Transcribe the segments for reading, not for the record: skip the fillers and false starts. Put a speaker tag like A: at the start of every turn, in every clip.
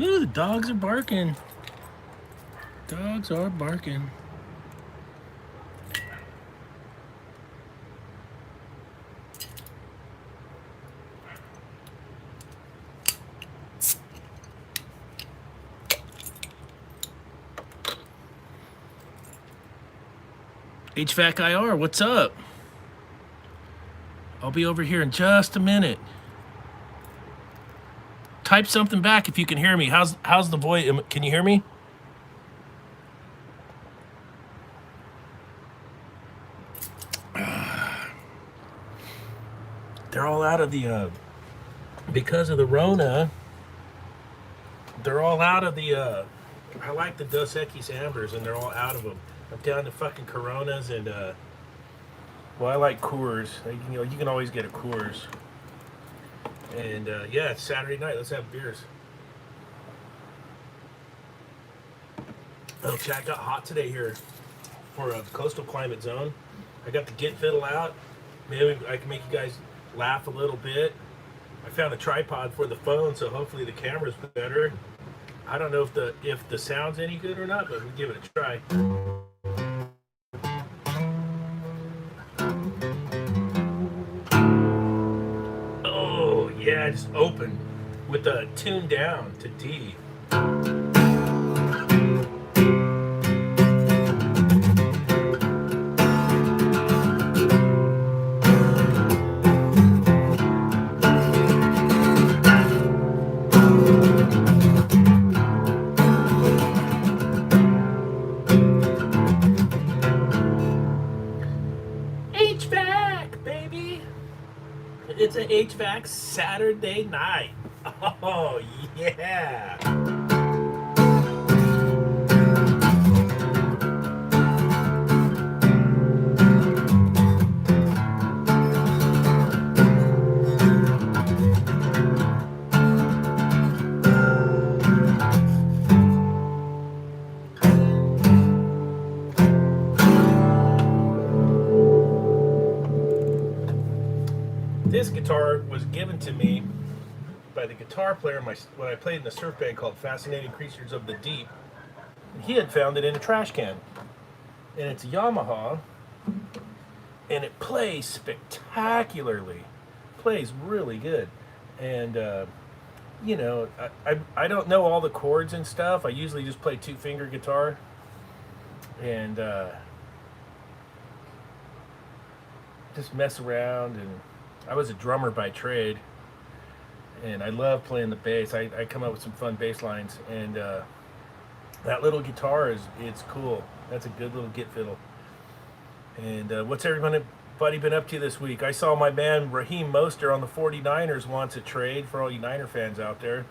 A: Ooh, the dogs are barking. Dogs are barking. HVAC IR, what's up? I'll be over here in just a minute. Type something back if you can hear me. How's the voice? Can you hear me? They're all out of the because of the Rona. They're all out of the. I like the Dos Equis Ambers, and they're all out of them. I'm down to fucking Coronas and. Well, I like Coors. You can always get a Coors. And yeah, it's Saturday night. Let's have beers. Oh, chat got hot today here for a coastal climate zone. I got the Get Fiddle out. Maybe I can make you guys laugh a little bit. I found a tripod for the phone, so hopefully the camera's better. I don't know if the sound's any good or not, but we'll give it a try. Oh yeah, just open with the tune down to D. H.V.A.C, baby! It's an H.V.A.C Saturday night. Oh, yeah! This guitar was given to me by the guitar player when I played in a surf band called Fascinating Creatures of the Deep. He had found it in a trash can. And it's a Yamaha, and it plays spectacularly. Plays really good. And, I don't know all the chords and stuff. I usually just play two-finger guitar. And just mess around. And I was a drummer by trade. And I love playing the bass. I come up with some fun bass lines. And that little guitar it's cool. That's a good little Get Fiddle. And what's everybody been up to this week? I saw my man Raheem Mostert on the 49ers wants a trade for all you Niner fans out there.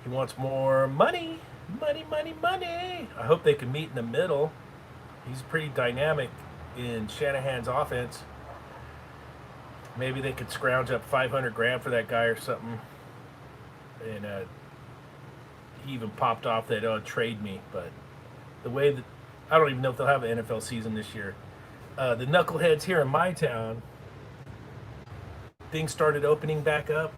A: He wants more money. Money, money, money. I hope they can meet in the middle. He's pretty dynamic in Shanahan's offense. Maybe they could scrounge up 500 grand for that guy or something. And he even popped off that, trade me. But the way that, I don't even know if they'll have an NFL season this year. The knuckleheads here in my town, things started opening back up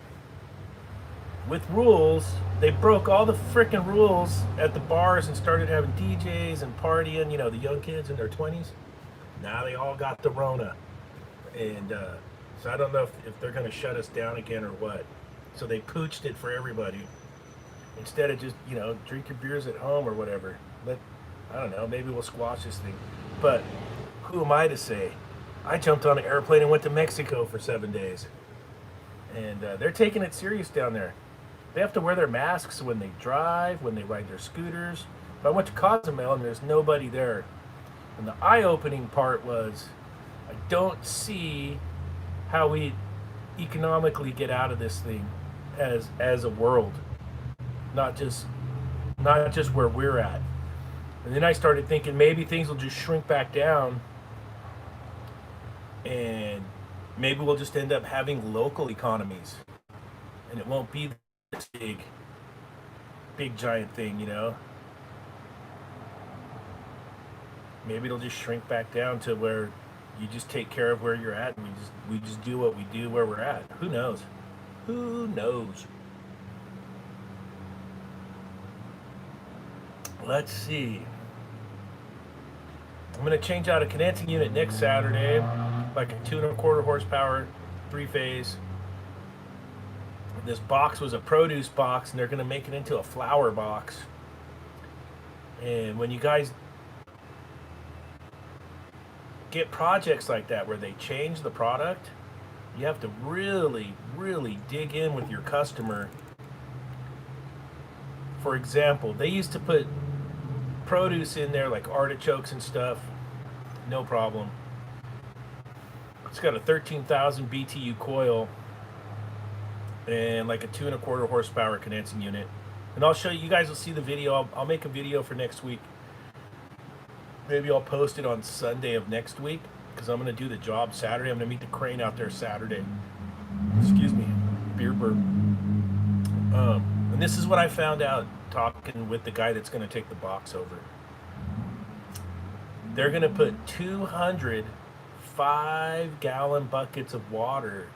A: with rules. They broke all the freaking rules at the bars and started having DJs and partying, the young kids in their 20s. Now they all got the Rona. And so I don't know if they're going to shut us down again or what. So they pooched it for everybody. Instead of just, drink your beers at home or whatever. I don't know, maybe we'll squash this thing. But who am I to say? I jumped on an airplane and went to Mexico for 7 days. And they're taking it serious down there. They have to wear their masks when they drive, when they ride their scooters. But I went to Cozumel and there's nobody there. And the eye-opening part was, I don't see how we economically get out of this thing as a world. Not just where we're at. And then I started thinking maybe things will just shrink back down and maybe we'll just end up having local economies. And it won't be this big giant thing, Maybe it'll just shrink back down to where you just take care of where you're at and we just do what we do where we're at. Who knows? Who knows? Let's see. I'm gonna change out a condensing unit next Saturday, like a 2.25 horsepower, 3-phase. This box was a produce box, and they're gonna make it into a flower box. And when you guys get projects like that where they change the product, you have to really, really dig in with your customer. For example, they used to put produce in there like artichokes and stuff, no problem. It's got a 13,000 BTU coil and like a 2.25 horsepower condensing unit. And I'll show you, you guys will see the video. I'll make a video for next week. Maybe I'll post it on Sunday of next week because I'm going to do the job Saturday. I'm going to meet the crane out there Saturday. Excuse me, beer burp. And this is what I found out talking with the guy that's going to take the box over. They're going to put 200 5-gallon buckets of water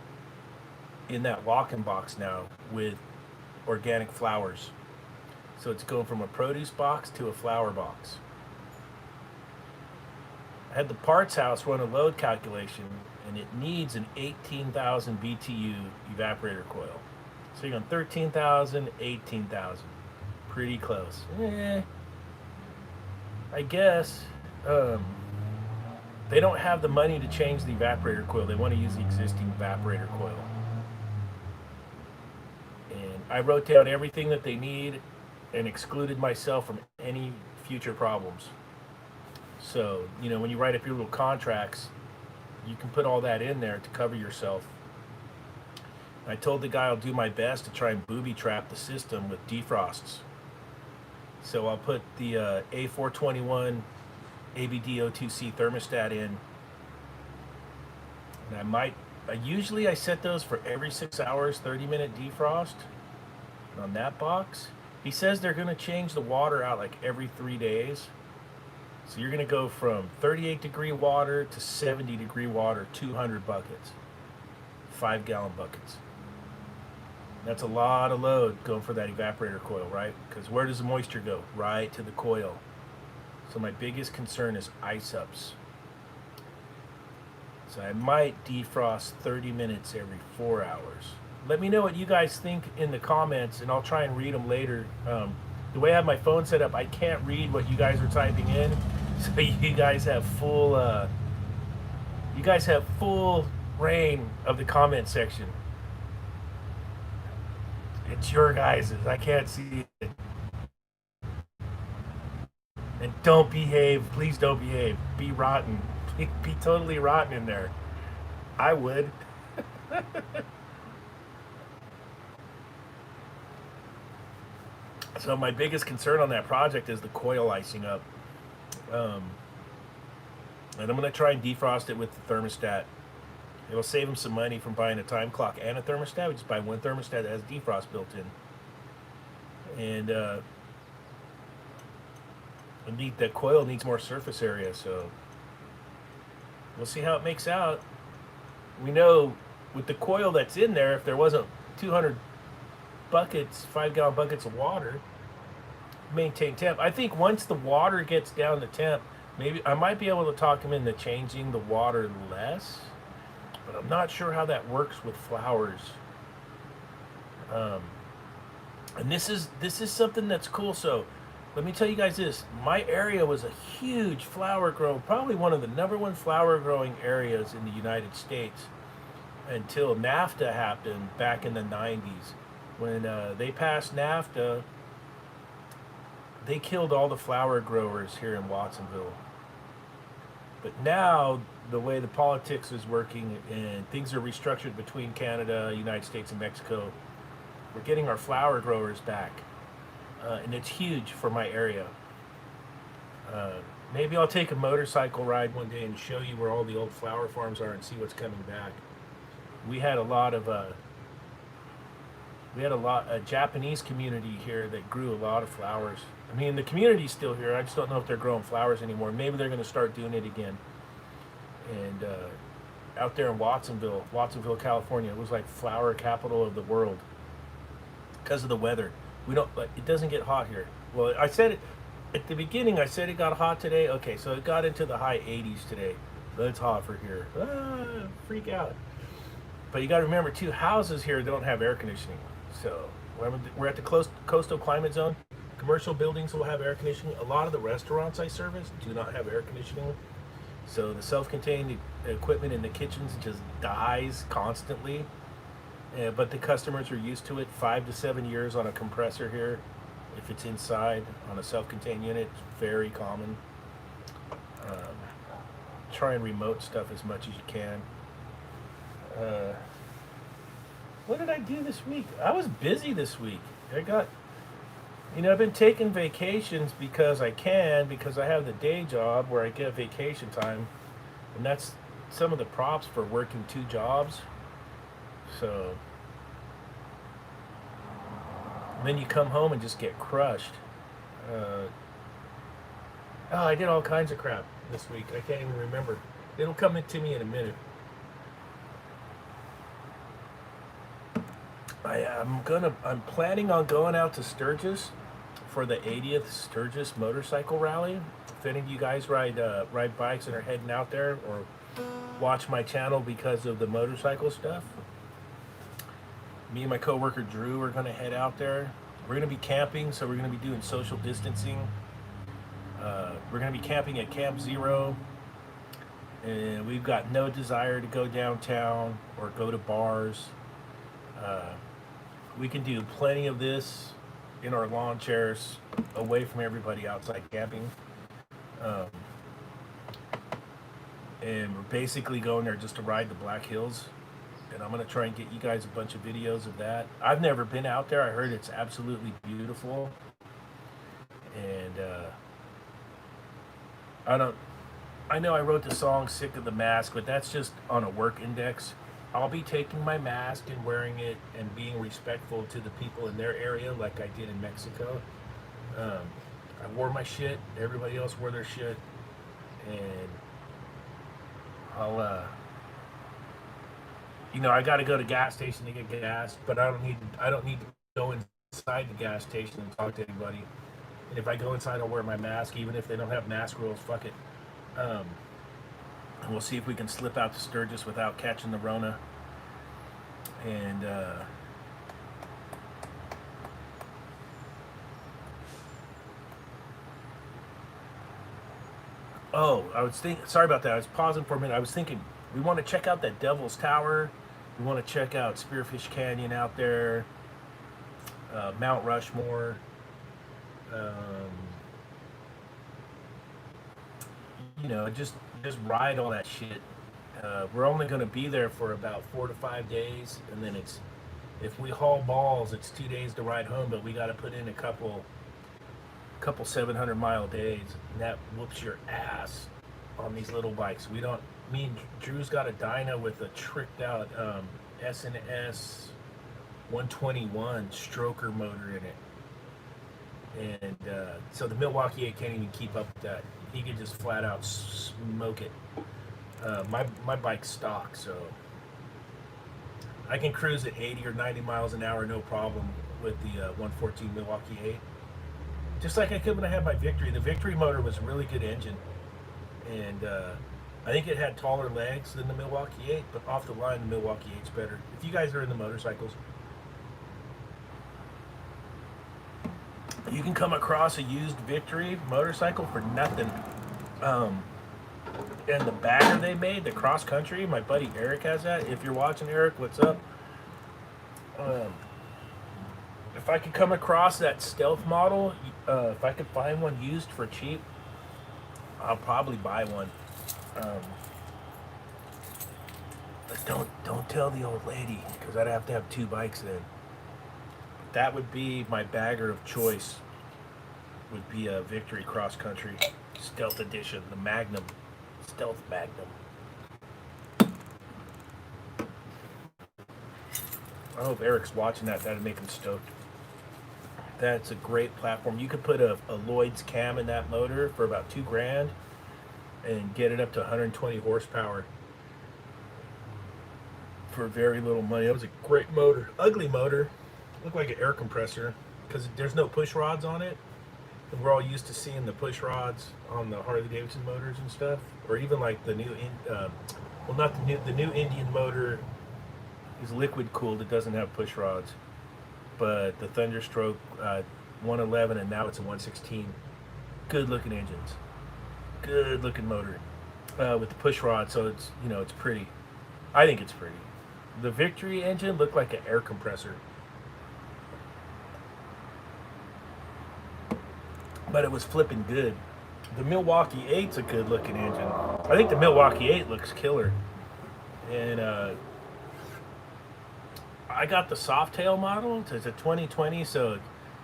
A: in that lock-in box now with organic flowers. So it's going from a produce box to a flower box. I had the parts house run a load calculation, and it needs an 18,000 BTU evaporator coil. So you're going 13,000, 18,000. Pretty close. I guess they don't have the money to change the evaporator coil. They want to use the existing evaporator coil. And I wrote down everything that they need and excluded myself from any future problems. So, you know, when you write up your little contracts, you can put all that in there to cover yourself. I told the guy I'll do my best to try and booby trap the system with defrosts. So I'll put the A421 ABD02C thermostat in. And I set those for every 6 hours, 30-minute defrost on that box. He says they're going to change the water out like every 3 days. So you're going to go from 38-degree water to 70-degree water, 200 buckets, 5-gallon buckets. That's a lot of load going for that evaporator coil, right? Because where does the moisture go? Right to the coil. So my biggest concern is ice ups. So I might defrost 30 minutes every 4 hours. Let me know what you guys think in the comments, and I'll try and read them later. The way I have my phone set up, I can't read what you guys are typing in. So you guys have full reign of the comment section. It's your guys's. I can't see it. And don't behave. Please don't behave. Be rotten. Be totally rotten in there. I would. So my biggest concern on that project is the coil icing up. And I'm going to try and defrost it with the thermostat. It'll save them some money from buying a time clock and a thermostat. We just buy one thermostat that has defrost built in. And the coil needs more surface area, so we'll see how it makes out. We know with the coil that's in there, if there wasn't 200 buckets, 5-gallon buckets of water, maintain temp. I think once the water gets down to temp, maybe I might be able to talk him into changing the water less, but I'm not sure how that works with flowers. And this is something that's cool. So let me tell you guys this. My area was a huge flower grow, probably one of the #1 flower growing areas in the United States until NAFTA happened back in the 90s. When they passed NAFTA, they killed all the flower growers here in Watsonville. But now, the way the politics is working and things are restructured between Canada, United States, and Mexico, we're getting our flower growers back. And it's huge for my area. Maybe I'll take a motorcycle ride one day and show you where all the old flower farms are and see what's coming back. We had a Japanese community here that grew a lot of flowers. I mean, the community's still here. I just don't know if they're growing flowers anymore. Maybe they're going to start doing it again. And out there in Watsonville, California, it was like flower capital of the world because of the weather. It doesn't get hot here. Well, I said it. At the beginning, I said it got hot today. Okay, so it got into the high 80s today. That's hot for here. Freak out. But you got to remember, too, houses here don't have air conditioning. So we're at the coastal climate zone. Commercial buildings will have air conditioning. A lot of the restaurants I service do not have air conditioning. So the self-contained equipment in the kitchens just dies constantly. But the customers are used to it. 5 to 7 years on a compressor here. If it's inside on a self-contained unit, it's very common. Um, Try and remote stuff as much as you can. What did I do this week? I was busy this week. I've been taking vacations because I can, because I have the day job where I get vacation time. And that's some of the props for working 2 jobs. So then you come home and just get crushed. Uh, I did all kinds of crap this week. I can't even remember. It'll come into me in a minute. I'm planning on going out to Sturgis for the 80th Sturgis Motorcycle Rally. If any of you guys ride bikes and are heading out there, or watch my channel because of the motorcycle stuff, me and my coworker Drew are going to head out there. We're going to be camping, so we're going to be doing social distancing. We're going to be camping at Camp Zero, and we've got no desire to go downtown or go to bars. We can do plenty of this in our lawn chairs, away from everybody outside camping. Um, and we're basically going there just to ride the Black Hills. And I'm going to try and get you guys a bunch of videos of that. I've never been out there. I heard it's absolutely beautiful. And I know I wrote the song Sick of the Mask, but that's just on a work index. I'll be taking my mask and wearing it and being respectful to the people in their area like I did in Mexico. I wore my shit. Everybody else wore their shit. And I got to go to gas station to get gas, but I don't need to go inside the gas station and talk to anybody. And if I go inside, I'll wear my mask, even if they don't have mask rules. Fuck it. And we'll see if we can slip out to Sturgis without catching the Rona. And I was thinking. Sorry about that. I was pausing for a minute. I was thinking we want to check out that Devil's Tower. We want to check out Spearfish Canyon out there. Mount Rushmore. Just ride all that shit. We're only going to be there for about 4 to 5 days, and then if we haul balls, it's 2 days to ride home. But we got to put in a couple 700-mile days, and that whoops your ass on these little bikes. Me and Drew's got a dyno with a tricked out S&S 121 stroker motor in it. And so the Milwaukee 8 can't even keep up with that. He could just flat out smoke it. My bike's stock, so I can cruise at 80 or 90 miles an hour no problem with the 114 Milwaukee 8. Just like I could when I had my Victory. The Victory motor was a really good engine. And I think it had taller legs than the Milwaukee 8, but off the line, the Milwaukee 8's better. If you guys are into motorcycles, you can come across a used Victory motorcycle for nothing. And the bagger they made, the cross country, my buddy Eric has that. If you're watching, Eric, what's up? If I could come across that stealth model, if I could find one used for cheap, I'll probably buy one. But don't tell the old lady, because I'd have to have 2 bikes then. That would be my bagger of choice. Would be a Victory Cross Country Stealth Edition, the Magnum, Stealth Magnum. I hope Eric's watching that. That'd make him stoked. That's a great platform. You could put a Lloyd's cam in that motor for about $2,000 and get it up to 120 horsepower for very little money. That was a great motor. Ugly motor. Looked like an air compressor because there's no push rods on it. We're all used to seeing the push rods on the Harley Davidson motors and stuff, or even like the new, well, not the new Indian motor is liquid cooled. It doesn't have push rods, but the Thunderstroke 111 and now it's a 116. Good looking engines, good looking motor with the push rod. So it's it's pretty. I think it's pretty. The Victory engine looked like an air compressor, but it was flipping good. The Milwaukee 8's a good looking engine. I think the Milwaukee 8 looks killer. And I got the Softail model. It's a 2020, so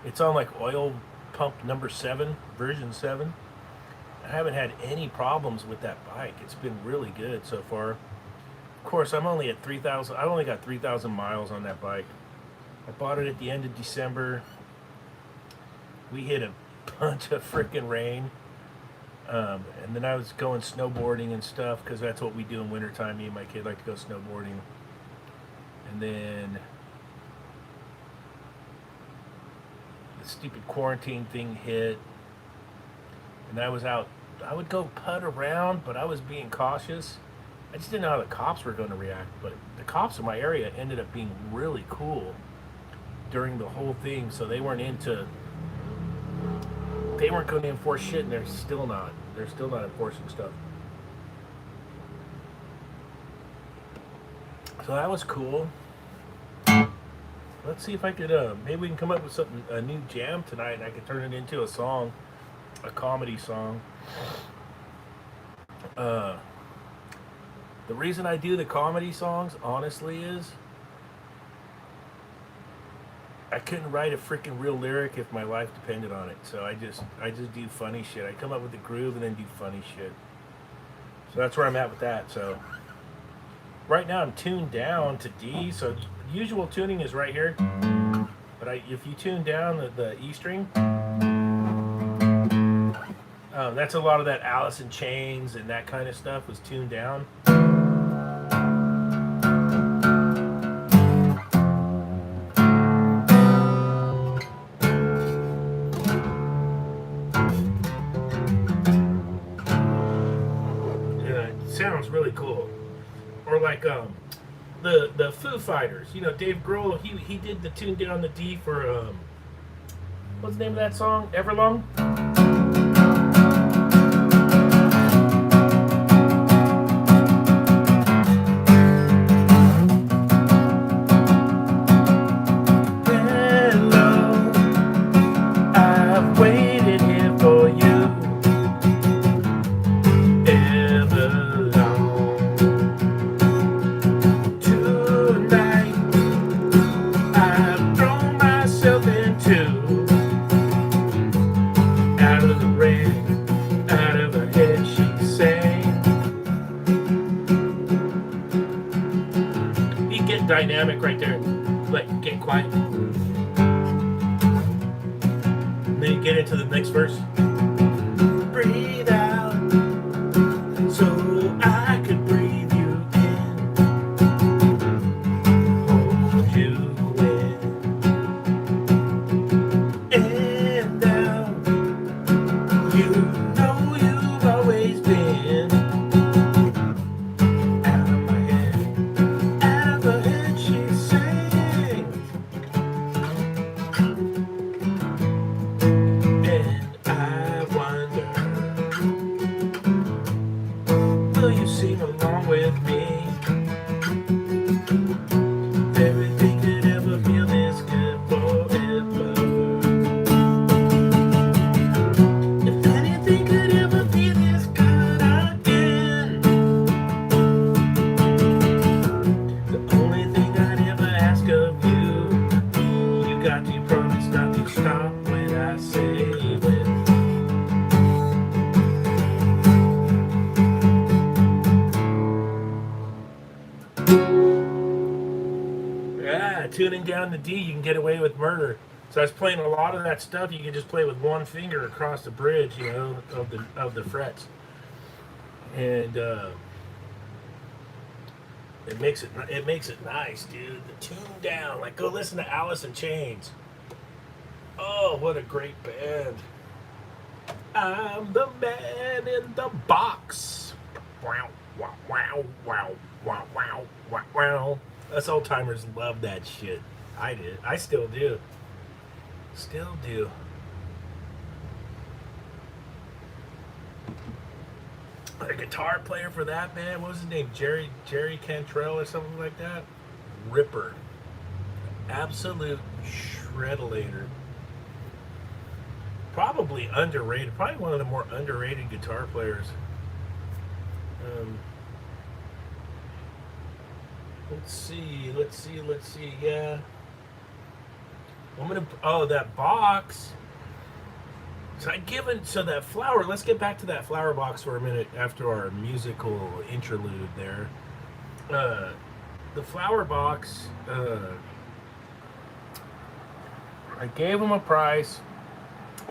A: it's on like oil pump number 7, version 7. I haven't had any problems with that bike. It's been really good so far. Of course, I'm only at 3,000. I only got 3,000 miles on that bike. I bought it at the end of December. We hit a bunch of freaking rain. And then I was going snowboarding and stuff because that's what we do in wintertime. Me and my kid like to go snowboarding. And then the stupid quarantine thing hit. And I was out. I would go putt around, but I was being cautious. I just didn't know how the cops were going to react. But the cops in my area ended up being really cool during the whole thing. So they weren't going to enforce shit, and they're still not. They're still not enforcing stuff. So that was cool. Let's see if I could, maybe we can come up with something, a new jam tonight, and I could turn it into a song, a comedy song. The reason I do the comedy songs, honestly, is I couldn't write a freaking real lyric if my life depended on it. So I just do funny shit. I come up with the groove and then do funny shit. So that's where I'm at with that. So right now I'm tuned down to D. So usual tuning is right here. But if you tune down the E string, that's a lot of that Alice in Chains and that kind of stuff was tuned down. Sounds really cool. Or like the Foo Fighters, Dave Grohl, he did the tune down the D for what's the name of that song? Everlong? Hello, I've waited here for you. Dynamic right there. Like, get quiet. And then you get into the next verse. Breathe out so I could breathe you in. Hold you in. And down. You know you've always been. Out of my head. Out of her head. Sing along with me. Everything could ever feel this good forever. If anything could ever feel this good again. The only thing I'd ever ask of you, you got to promise not to stop when I say when. Yeah, tuning down the D, you can get away with murder. So I was playing a lot of that stuff. You can just play with one finger across the bridge, of the frets, and it makes it nice, dude. The tune down, like go listen to Alice in Chains. Oh, what a great band! I'm the man in the box. Wow, wow, wow, wow, wow, wow, wow, wow. Us old timers love that shit. I did. I still do. Still do. The guitar player for that band, what was his name? Jerry Cantrell or something like that. Ripper. Absolute shreddulator. Probably underrated. Probably one of the more underrated guitar players. Um, let's see. Let's see. Let's see. Yeah. I'm gonna. Oh, that box. So I given so that flower. Let's get back to that flower box for a minute after our musical interlude there. Uh, the flower box. I gave him a price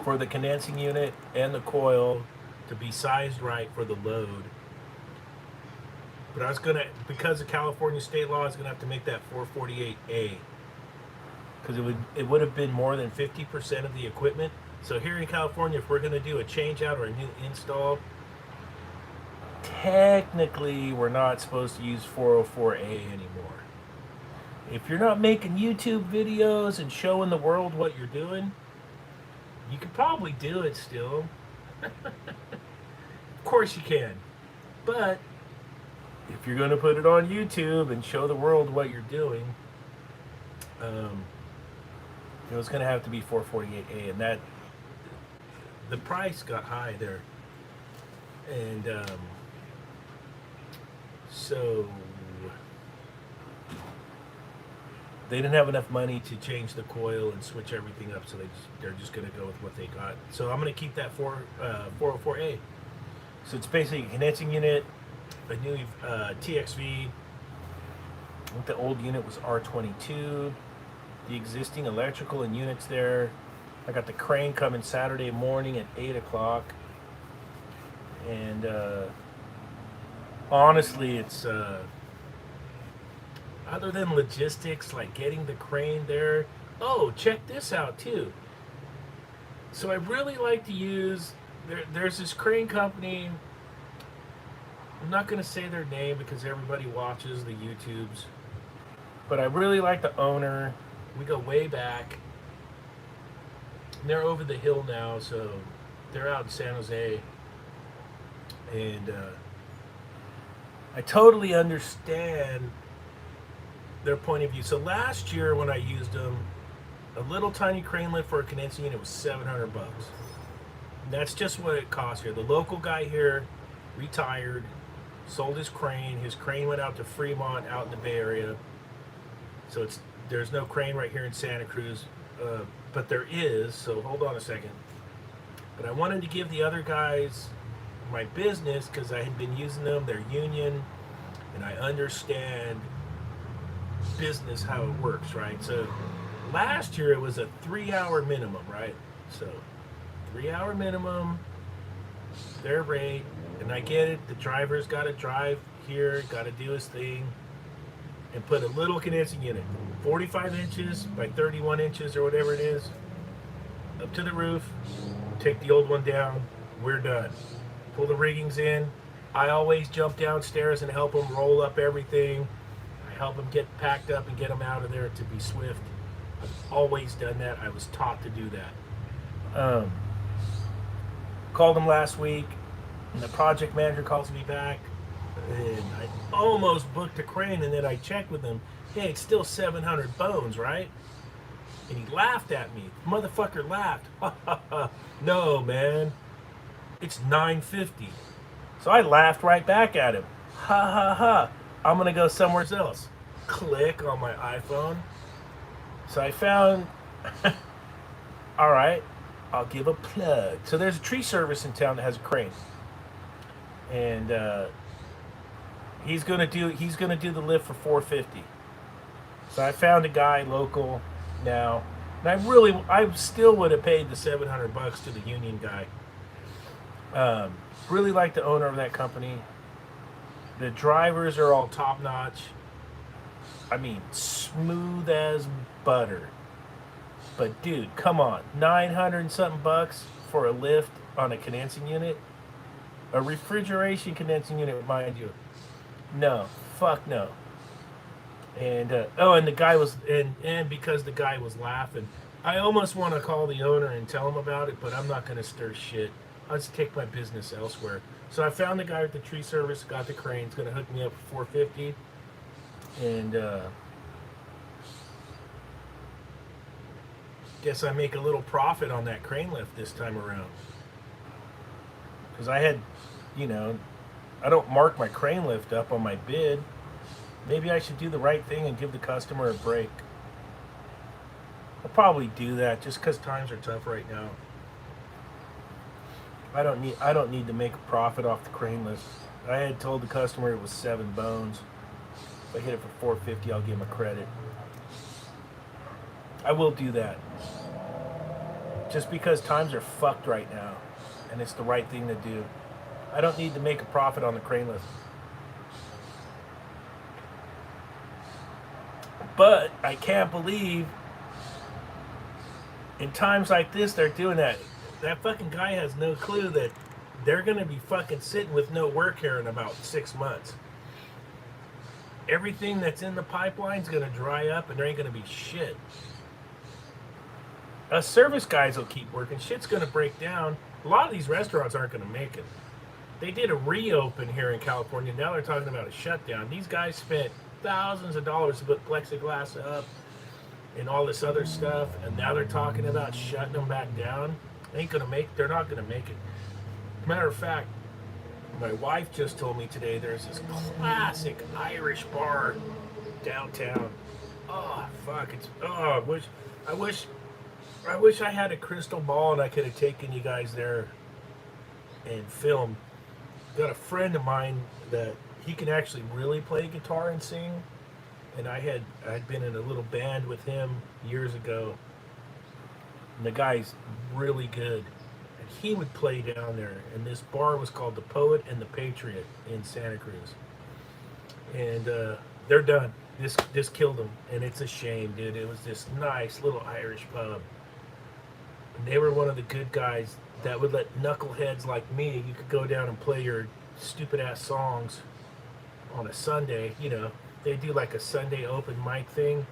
A: for the condensing unit and the coil to be sized right for the load. But I was gonna, because of California state law, I was gonna have to make that 448A because it would have been more than 50% of the equipment. So here in California, if we're gonna do a change out or a new install, technically we're not supposed to use 404A anymore. If you're not making YouTube videos and showing the world what you're doing, you could probably do it still. Of course you can. But if you're going to put it on YouTube and show the world what you're doing, it's going to have to be 448A, and that the price got high there, and so they didn't have enough money to change the coil and switch everything up, so they're just going to go with what they got. So I'm going to keep that 404A. So it's basically a condensing unit, a new TXV. I think the old unit was R22. The existing electrical and units there. I got the crane coming Saturday morning at 8 o'clock. And honestly, it's other than logistics, like getting the crane there. Oh, check this out too. So I really like to use, there's this crane company. I'm not going to say their name because everybody watches the YouTubes. But I really like the owner. We go way back. They're over the hill now, so they're out in San Jose. And I totally understand their point of view. So last year when I used them, a little tiny crane lift for a condensing unit was $700. That's just what it cost here. The local guy here retired, sold his crane. His crane went out to Fremont, out in the Bay Area. So there's no crane right here in Santa Cruz, but there is. So hold on a second. But I wanted to give the other guys my business because I had been using them. They're union, and I understand business how it works, right? So last year it was a 3-hour minimum, right? So 3-hour minimum, their rate, and I get it. The driver's got to drive here, got to do his thing, and put a little condensing unit, 45 inches by 31 inches or whatever it is, up to the roof. Take the old one down. We're done. Pull the riggings in. I always jump downstairs and help them roll up everything. I help them get packed up and get them out of there to be swift. I've always done that. I was taught to do that. Called them last week, and the project manager calls me back, and I almost booked a crane, and then I checked with him. Hey, it's still 700 bones, right? And he laughed at me. Motherfucker laughed. No, man. It's 950. So I laughed right back at him. Ha ha ha. I'm going to go somewhere else. Click on my iPhone. So I found, all right, I'll give a plug. So there's a tree service in town that has a crane. And he's going to do the lift for $450. So I found a guy local now. And I still would have paid the $700 to the union guy. Really like the owner of that company. The drivers are all top notch. I mean, smooth as butter. But dude, come on, 900 and something bucks for a lift on a condensing unit, a refrigeration condensing unit, mind you. No, fuck no. And and the guy was and because the guy was laughing, I almost want to call the owner and tell him about it, but I'm not going to stir shit. I'll just take my business elsewhere. So I found the guy with the tree service, got the crane. He's going to hook me up for 450, and guess I make a little profit on that crane lift this time around. Because I had, you know, I don't mark my crane lift up on my bid. Maybe I should do the right thing and give the customer a break. I'll probably do that just because times are tough right now. I don't need to make a profit off the crane lift. I had told the customer it was 7 bones. If I hit it for 450, I'll give him a credit. I will do that. Just because times are fucked right now, and it's the right thing to do. I don't need to make a profit on the crane lift. But I can't believe in times like this they're doing that. That fucking guy has no clue that they're going to be fucking sitting with no work here in about 6 months. Everything that's in the pipeline's going to dry up and there ain't going to be shit. Us service guys will keep working. Shit's going to break down. A lot of these restaurants aren't going to make it. They did a reopen here in California. Now they're talking about a shutdown. These guys spent thousands of dollars to put plexiglass up and all this other stuff, and now they're talking about shutting them back down. They're not gonna make it. Matter of fact, my wife just told me today there's this classic Irish bar downtown. Oh fuck, I wish I had a crystal ball and I could have taken you guys there and filmed. Got a friend of mine that he can actually really play guitar and sing, and I'd been in a little band with him years ago, and the guy's really good, and he would play down there, and this bar was called the Poet and the Patriot in Santa Cruz, and they're done. This killed them, and it's a shame, dude. It was this nice little Irish pub, and they were one of the good guys that would let knuckleheads like me, you could go down and play your stupid ass songs on a Sunday. You know, they do like a Sunday open mic thing.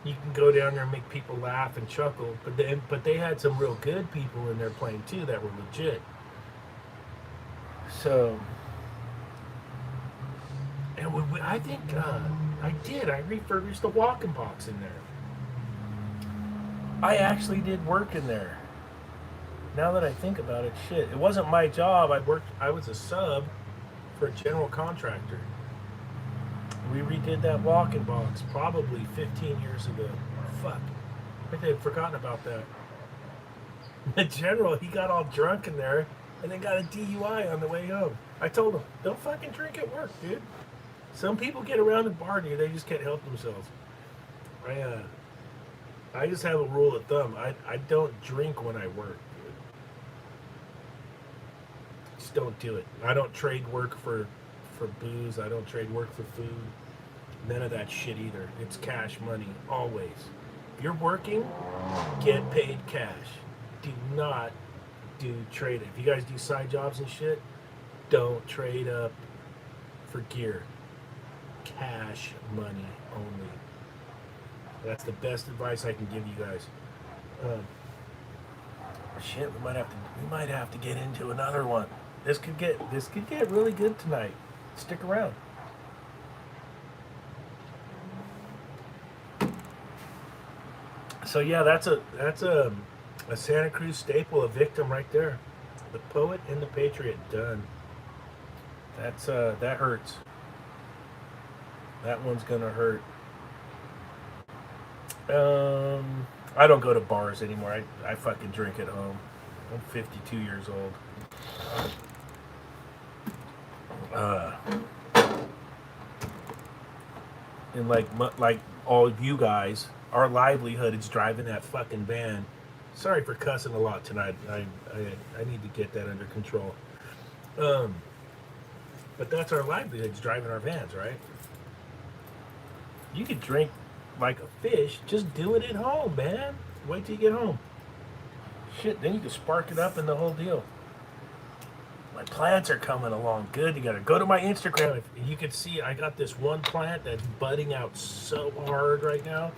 A: You can go down there and make people laugh and chuckle, but they had some real good people in there playing too that were legit. So, and I think I refurbished the walking box in there. I actually did work in there. Now that I think about it, shit, it wasn't my job. I was a sub for a general contractor. We redid that walk-in box probably 15 years ago. Fuck, I think I'd forgotten about that. The general, he got all drunk in there and then got a DUI on the way home. I told him, don't fucking drink at work, dude. Some people get around the bar, dude, they just can't help themselves. I just have a rule of thumb. I don't drink when I work. Just don't do it. I don't trade work for booze. I don't trade work for food. None of that shit either. It's cash money, always. If you're working, get paid cash. Do not do trade. If you guys do side jobs and shit, don't trade up for gear. Cash money only. That's the best advice I can give you guys. Shit, we might have to get into another one. This could get really good tonight. Stick around. So yeah, that's a Santa Cruz staple, a victim right there. The Poet and the Patriot, done. That hurts. That one's gonna hurt. I don't go to bars anymore. I fucking drink at home. I'm 52 years old. And like all of you guys, our livelihood is driving that fucking van. Sorry for cussing a lot tonight. I need to get that under control. But that's our livelihood, is driving our vans, right? You could drink like a fish. Just do it at home, man. Wait till you get home. Shit, then you can spark it up and the whole deal. My plants are coming along good. You gotta go to my Instagram. If you can see, I got this one plant that's budding out so hard right now.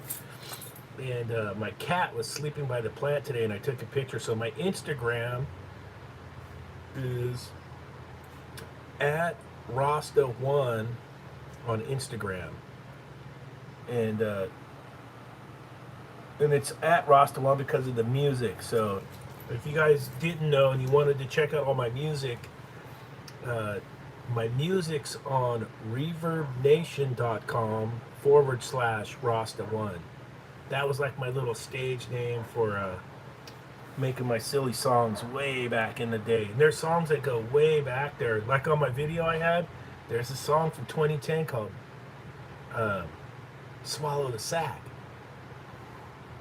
A: And my cat was sleeping by the plant today, and I took a picture. So my Instagram is at Rasta1 on Instagram, and it's at Rasta1 because of the music. So if you guys didn't know and you wanted to check out all uh, my music's on reverbnation.com/Rasta1. That was like my little stage name for making my silly songs way back in the day. And there's songs that go way back there. Like on my video I had, there's a song from 2010 called uh, Swallow the Sack.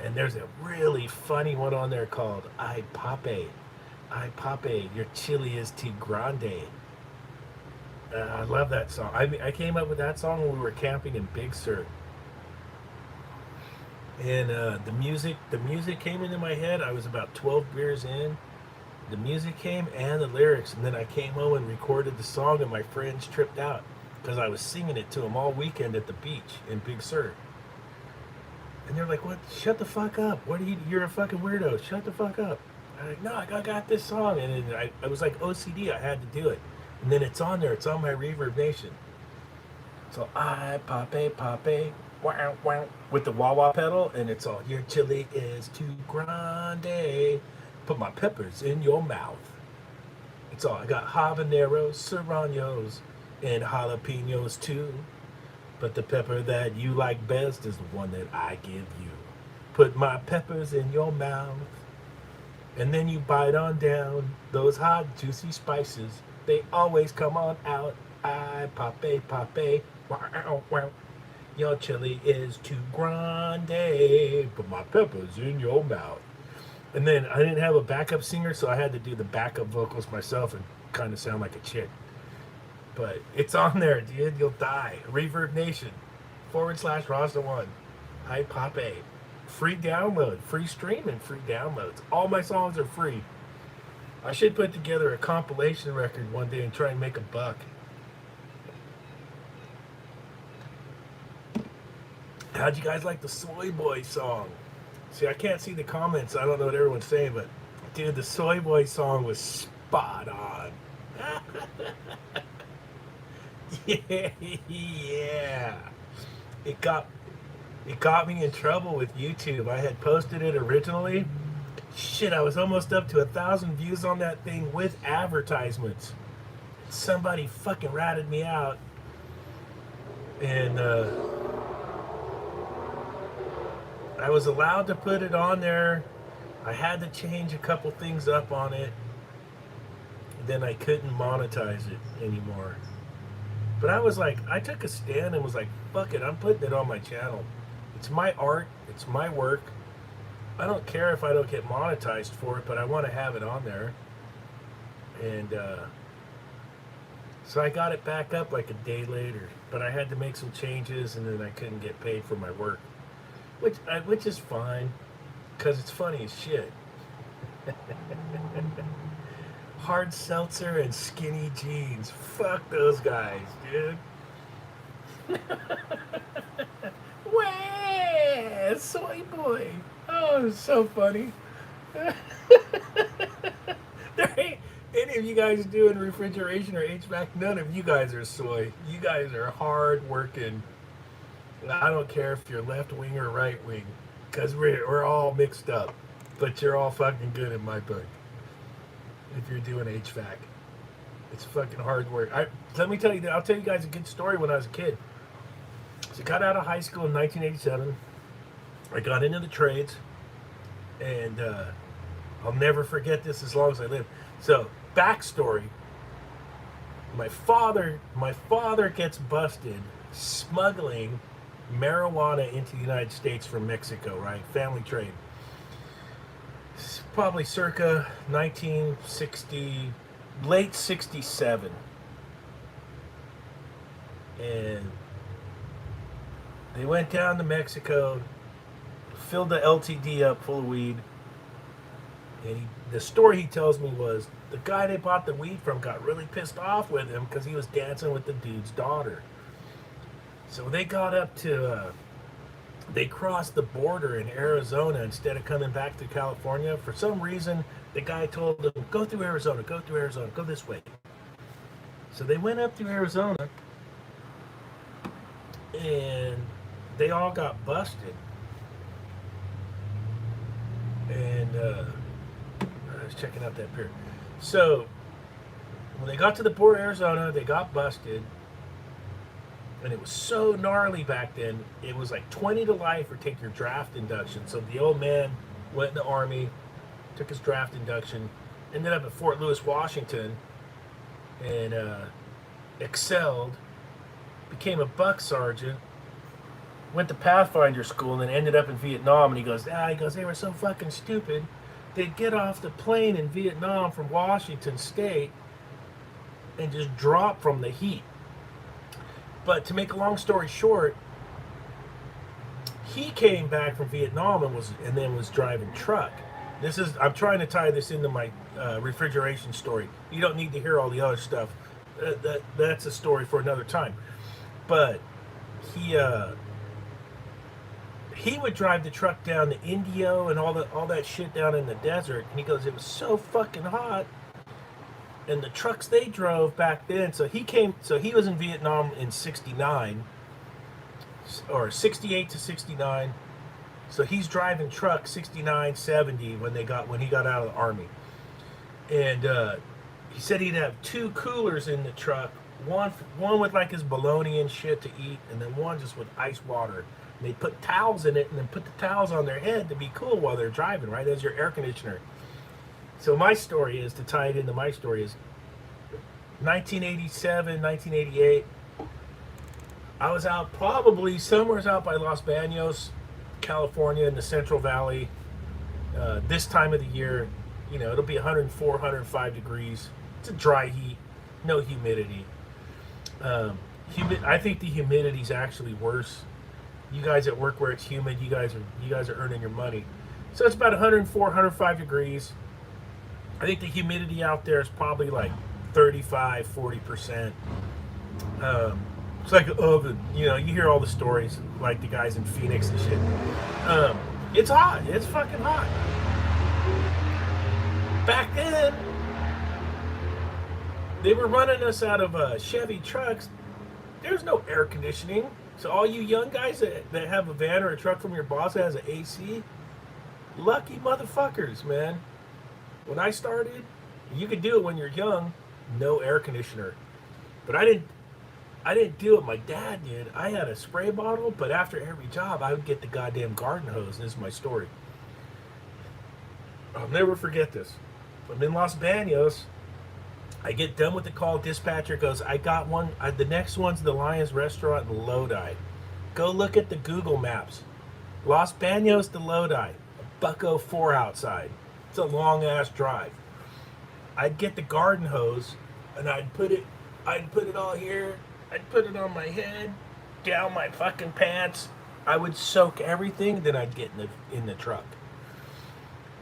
A: And there's a really funny one on there called Ay Pape, your chili is too grande. I love that song. I came up with that song when we were camping in Big Sur. And the music came into my head. I was about 12 beers in. The music came and the lyrics, and then I came home and recorded the song, and my friends tripped out because I was singing it to them all weekend at the beach in Big Sur. And they're like, "What? Shut the fuck up! What are you? You're a fucking weirdo! Shut the fuck up!" I'm like, "No, I got this song," and then I was like OCD. I had to do it, and then it's on there. It's on my Reverb Nation. So I Pape, wow wow with the wah wah pedal, and it's all your chili is too grande. Put my peppers in your mouth. It's all I got habaneros, serranos, and jalapenos too. But the pepper that you like best is the one that I give you. Put my peppers in your mouth, and then you bite on down. Those hot, juicy spices, they always come on out. I Pape, wow, wow. Your chili is too grande. Put my peppers in your mouth. And then I didn't have a backup singer, so I had to do the backup vocals myself and kind of sound like a chick. But it's on there, dude. You'll die. Reverb Nation /Rasta1. Hi, Pape. Free download, free streaming, free downloads. All my songs are free. I should put together a compilation record one day and try and make a buck. How'd you guys like the Soy Boy song? See, I can't see the comments. I don't know what everyone's saying, but dude, the Soy Boy song was spot on. Yeah, yeah. It got me in trouble with YouTube. I had posted it originally. Shit, I was almost up to 1,000 views on that thing with advertisements. Somebody fucking ratted me out, and I was allowed to put it on there. I had to change a couple things up on it. Then I couldn't monetize it anymore. But I was like, I took a stand and was like, fuck it, I'm putting it on my channel. It's my art, it's my work. I don't care if I don't get monetized for it, but I want to have it on there. And so I got it back up like a day later. But I had to make some changes, and then I couldn't get paid for my work. Which is fine, because it's funny as shit. Hard seltzer and skinny jeans. Fuck those guys, dude. Wah, Soy Boy. Oh, it's so funny. There ain't any of you guys doing refrigeration or HVAC. None of you guys are soy. You guys are hard working. I don't care if you're left wing or right wing, because we're all mixed up. But you're all fucking good in my book. If you're doing HVAC, it's fucking hard work. Let me tell you, I'll tell you guys a good story. When I was a kid, so I got out of high school in 1987. I got into the trades, and I'll never forget this as long as I live. So, backstory: my father gets busted smuggling marijuana into the United States from Mexico. Right, family trade. Probably circa 1960, late 67. And they went down to Mexico, filled the LTD up full of weed, And the story he tells me was the guy they bought the weed from got really pissed off with him because he was dancing with the dude's daughter. So they got up to, they crossed the border in Arizona instead of coming back to California. For some reason, the guy told them, go through Arizona, go through Arizona, go this way. So they went up through Arizona and they all got busted. And I was checking out that pier. So when they got to the border of Arizona, they got busted. And it was so gnarly back then. It was like 20 to life or take your draft induction. So the old man went in the Army, took his draft induction, ended up at Fort Lewis, Washington, and excelled, became a buck sergeant, went to Pathfinder school, and then ended up in Vietnam. And he goes, they were so fucking stupid. They'd get off the plane in Vietnam from Washington State and just drop from the heat. But to make a long story short, he came back from Vietnam and then was driving truck. I'm trying to tie this into my refrigeration story. You don't need to hear all the other stuff. That's a story for another time. But he would drive the truck down to Indio and all that shit down in the desert. And he goes, it was so fucking hot. And the trucks they drove back then, so he was in Vietnam in 69, or 68 to 69. So he's driving truck 69, 70 when he got out of the Army. And he said he'd have 2 coolers in the truck, one with like his bologna and shit to eat, and then one just with ice water. And they put towels in it and then put the towels on their head to be cool while they're driving, right? As your air conditioner. So my story is, to tie it into my story, is 1987, 1988. I was out somewhere out by Los Banos, California, in the Central Valley. This time of the year, it'll be 104, 105 degrees. It's a dry heat, no humidity. I think the humidity's actually worse. You guys at work where it's humid, you guys are earning your money. So it's about 104, 105 degrees. I think the humidity out there is probably like 35, 40%. It's like an oven. You hear all the stories, like the guys in Phoenix and shit. It's hot. It's fucking hot. Back then, they were running us out of Chevy trucks. There's no air conditioning. So all you young guys that have a van or a truck from your boss that has an AC, lucky motherfuckers, man. When I started, you could do it when you're young, no air conditioner. But I didn't do it. My dad did. I had a spray bottle, but after every job, I would get the goddamn garden hose. This is my story. I'll never forget this. I'm in Los Banos. I get done with the call. Dispatcher goes, I got one. The next one's the Lions Restaurant in Lodi. Go look at the Google Maps. Los Banos to Lodi. $1.04 outside. It's a long ass drive. I'd get the garden hose and I'd put it all here. I'd put it on my head, down my fucking pants. I would soak everything, then I'd get in the truck.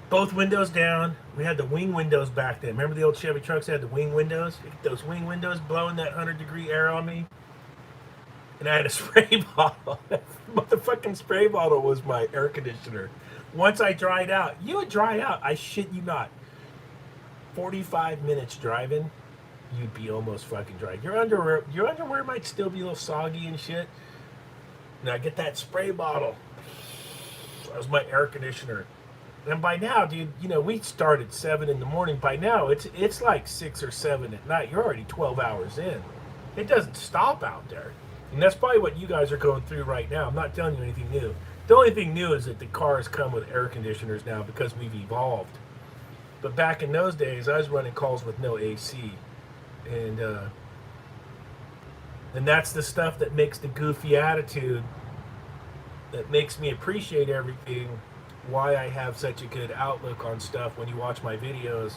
A: Both windows down. We had the wing windows back then. Remember the old Chevy trucks had the wing windows? Those wing windows blowing that 100-degree air on me. And I had a spray bottle. That motherfucking spray bottle was my air conditioner. Once I dried out, you would dry out, I shit you not. 45 minutes driving, you'd be almost fucking dry. Your underwear might still be a little soggy and shit. And I get that spray bottle. That was my air conditioner. And by now, dude, we start at 7 in the morning. By now, it's like 6 or 7 at night. You're already 12 hours in. It doesn't stop out there. And that's probably what you guys are going through right now. I'm not telling you anything new. The only thing new is that the cars come with air conditioners now because we've evolved. But back in those days, I was running calls with no AC. And that's the stuff that makes the goofy attitude, that makes me appreciate everything, why I have such a good outlook on stuff when you watch my videos,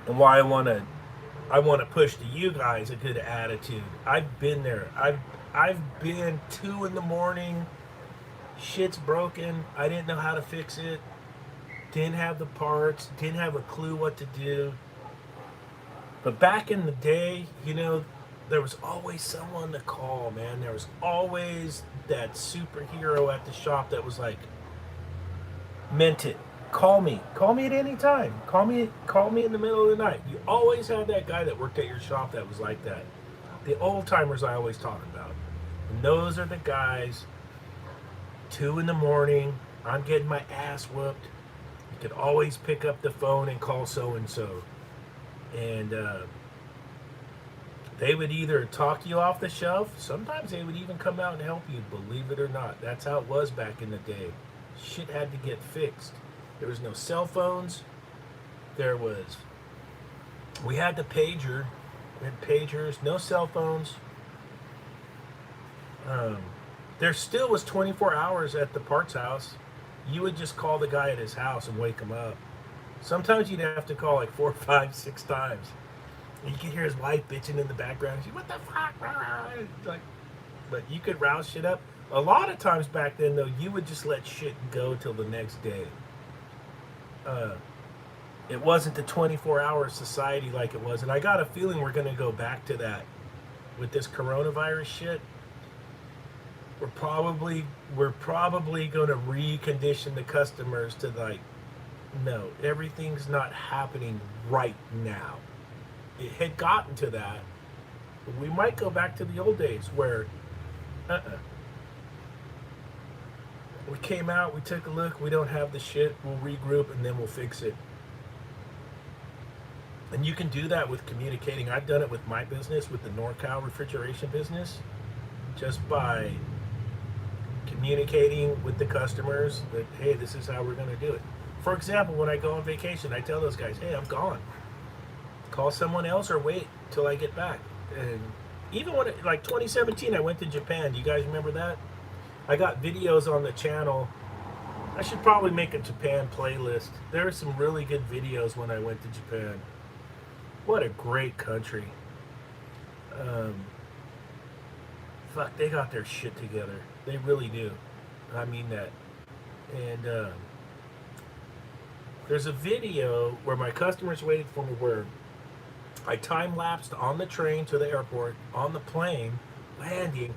A: and why I want to push to you guys a good attitude. I've been there. I've been 2 in the morning, shit's broken, I didn't know how to fix it, didn't have the parts, didn't have a clue what to do. But back in the day, there was always someone to call, man. There was always that superhero at the shop that was like, meant it. Call me. Call me at any time. Call me in the middle of the night. You always had that guy that worked at your shop that was like that. The old timers I always talk about. And those are the guys, 2 in the morning, I'm getting my ass whooped. You could always pick up the phone and call so and so. And they would either talk you off the shelf, sometimes they would even come out and help you, believe it or not. That's how it was back in the day. Shit had to get fixed. There was no cell phones. We had the pager. We had pagers, no cell phones. There still was 24 hours at the parts house. You would just call the guy at his house and wake him up. Sometimes you'd have to call like 4, 5, 6 times. And you could hear his wife bitching in the background. She's, what the fuck? Like, but you could rouse shit up. A lot of times back then, though, you would just let shit go till the next day. It wasn't the 24-hour society like it was. And I got a feeling we're going to go back to that with this coronavirus shit. We're probably going to recondition the customers to like, no, everything's not happening right now. It had gotten to that. We might go back to the old days where we came out, we took a look, we don't have the shit, we'll regroup and then we'll fix it. And you can do that with communicating. I've done it with my business, with the NorCal refrigeration business, just by communicating with the customers that, hey, this is how we're going to do it. For example, when I go on vacation, I tell those guys, hey, I'm gone. Call someone else or wait till I get back. And even when, like 2017, I went to Japan. Do you guys remember that? I got videos on the channel. I should probably make a Japan playlist. There are some really good videos when I went to Japan. What a great country. Fuck, they got their shit together. They really do. I mean that. And there's a video where my customers waited for me where I time-lapsed on the train to the airport, on the plane, landing,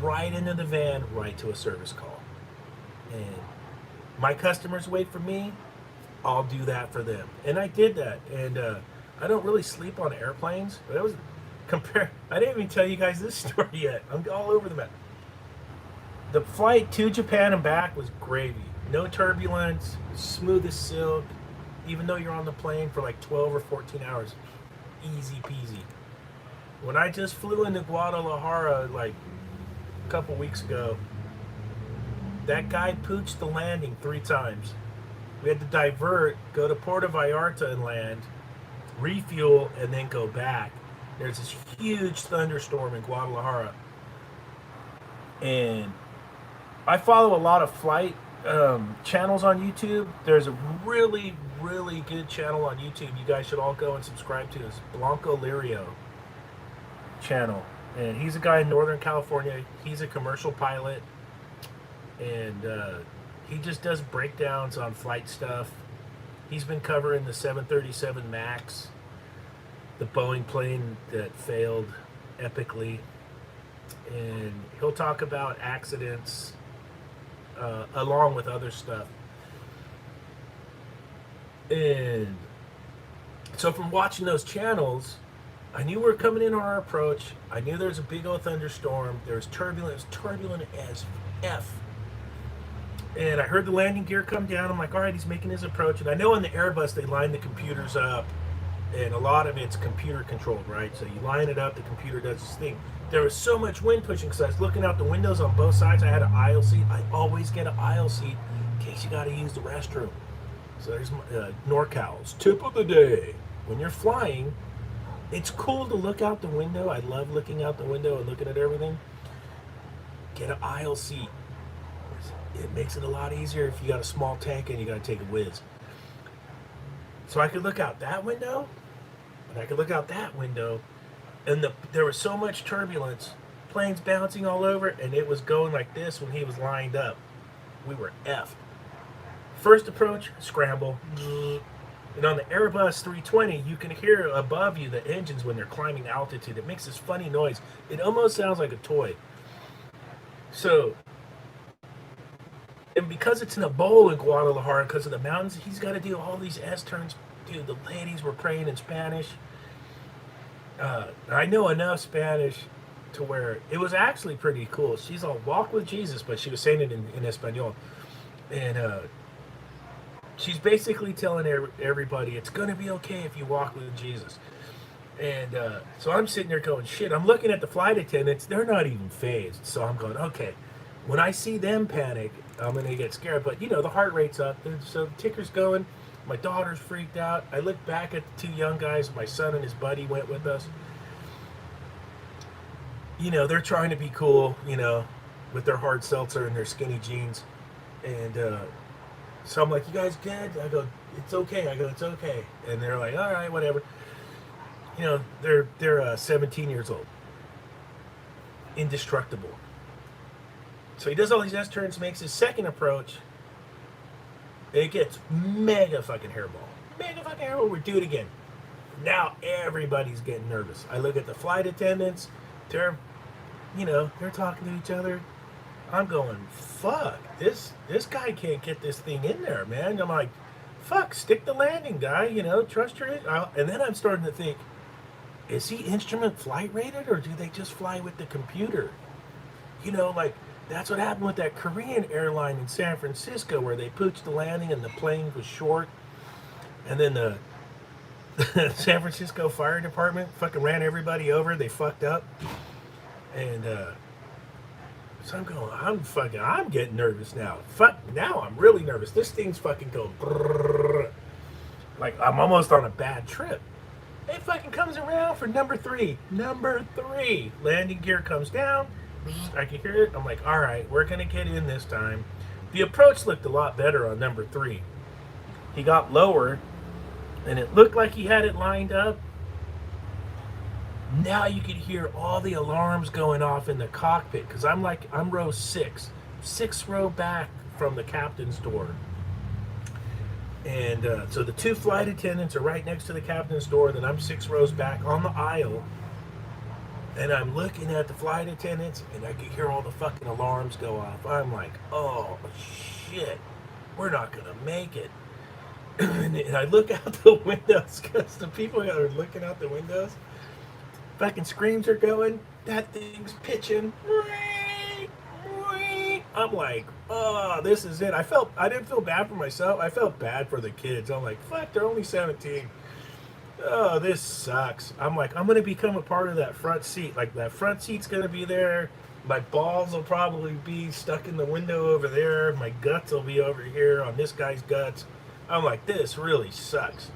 A: right into the van, right to a service call. And my customers wait for me, I'll do that for them. And I did that. And I don't really sleep on airplanes. But that was I didn't even tell you guys this story yet. I'm all over the map. The flight to Japan and back was gravy. No turbulence, smooth as silk. Even though you're on the plane for like 12 or 14 hours, easy peasy. When I just flew into Guadalajara like a couple weeks ago, that guy pooched the landing 3 times. We had to divert, go to Puerto Vallarta and land, refuel, and then go back. There's this huge thunderstorm in Guadalajara. And I follow a lot of flight channels on YouTube. There's a really, really good channel on YouTube you guys should all go and subscribe to. It's Blanco Lirio channel. And he's a guy in Northern California. He's a commercial pilot. And he just does breakdowns on flight stuff. He's been covering the 737 MAX, the Boeing plane that failed epically. And he'll talk about accidents along with other stuff. And so from watching those channels, I knew we were coming in on our approach. I knew there was a big old thunderstorm. There was turbulence, turbulent as F. And I heard the landing gear come down. I'm like, all right, he's making his approach. And I know in the Airbus, they line the computers up. And a lot of it's computer controlled, right? So you line it up, the computer does its thing. There was so much wind pushing because I was looking out the windows on both sides. I had an aisle seat. I always get an aisle seat in case you got to use the restroom. So there's NorCal's tip of the day. When you're flying, it's cool to look out the window. I love looking out the window and looking at everything. Get an aisle seat. It makes it a lot easier if you got a small tank and you got to take a whiz. So I could look out that window, and I could look out that window, and there was so much turbulence, planes bouncing all over, and it was going like this when he was lined up. We were effed. First approach, scramble. And on the Airbus 320, you can hear above you the engines when they're climbing altitude. It makes this funny noise. It almost sounds like a toy. So, and because it's in a bowl in Guadalajara, because of the mountains, he's got to do all these S turns. Dude, the ladies were praying in Spanish. I know enough Spanish to where it was actually pretty cool. She's all walk with Jesus, but she was saying it in Espanol. And she's basically telling everybody it's going to be okay if you walk with Jesus. And so I'm sitting there going, shit, I'm looking at the flight attendants. They're not even phased. So I'm going, okay, when I see them panic, I'm going to get scared. But, the heart rate's up. So the ticker's going. My daughter's freaked out. I look back at the two young guys. My son and his buddy went with us. They're trying to be cool, with their hard seltzer and their skinny jeans. And so I'm like, you guys good? I go, it's okay. I go, it's okay. And they're like, all right, whatever. They're 17 years old. Indestructible. So he does all these S turns, makes his second approach. It gets mega fucking hairball. Mega fucking hairball. We do it again. Now everybody's getting nervous. I look at the flight attendants. They're talking to each other. I'm going, fuck, this guy can't get this thing in there, man. I'm like, fuck, stick the landing, guy. Trust your. And then I'm starting to think, is he instrument flight rated, or do they just fly with the computer? That's what happened with that Korean airline in San Francisco, where they pooched the landing and the plane was short, and then the San Francisco Fire Department fucking ran everybody over. They fucked up, and so I'm going, I'm getting nervous now. Fuck, now I'm really nervous. This thing's fucking going brrr, like I'm almost on a bad trip. It fucking comes around for number three. Landing gear comes down. I can hear it. I'm like, all right, we're going to get in this time. The approach looked a lot better on number 3. He got lower, and it looked like he had it lined up. Now you could hear all the alarms going off in the cockpit, because I'm row 6 row back from the captain's door. And so the 2 flight attendants are right next to the captain's door, then I'm 6 rows back on the aisle. And I'm looking at the flight attendants, and I can hear all the fucking alarms go off. I'm like, oh, shit, we're not going to make it. And I look out the windows, because the people that are looking out the windows, fucking screams are going, that thing's pitching. I'm like, oh, this is it. I didn't feel bad for myself. I felt bad for the kids. I'm like, fuck, they're only 17. Oh, this sucks. I'm like, I'm going to become a part of that front seat. Like, that front seat's going to be there. My balls will probably be stuck in the window over there. My guts will be over here on this guy's guts. I'm like, this really sucks.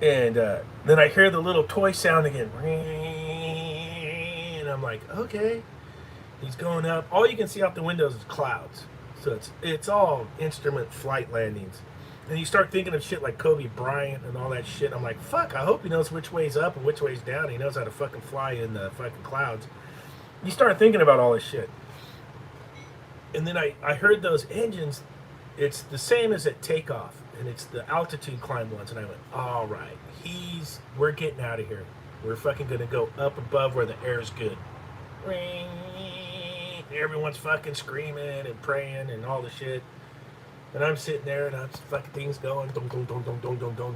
A: And then I hear the little toy sound again. And I'm like, okay. He's going up. All you can see out the windows is clouds. So it's all instrument flight landings. And you start thinking of shit like Kobe Bryant and all that shit. I'm like, fuck, I hope he knows which way's up and which way's down. He knows how to fucking fly in the fucking clouds. You start thinking about all this shit. And then I heard those engines. It's the same as at takeoff. And it's the altitude climb ones. And I went, all right, we're getting out of here. We're fucking going to go up above where the air's good. Everyone's fucking screaming and praying and all the shit. And I'm sitting there and I'm fucking things going. Dong, dong, dong, dong, dong, dong, dong.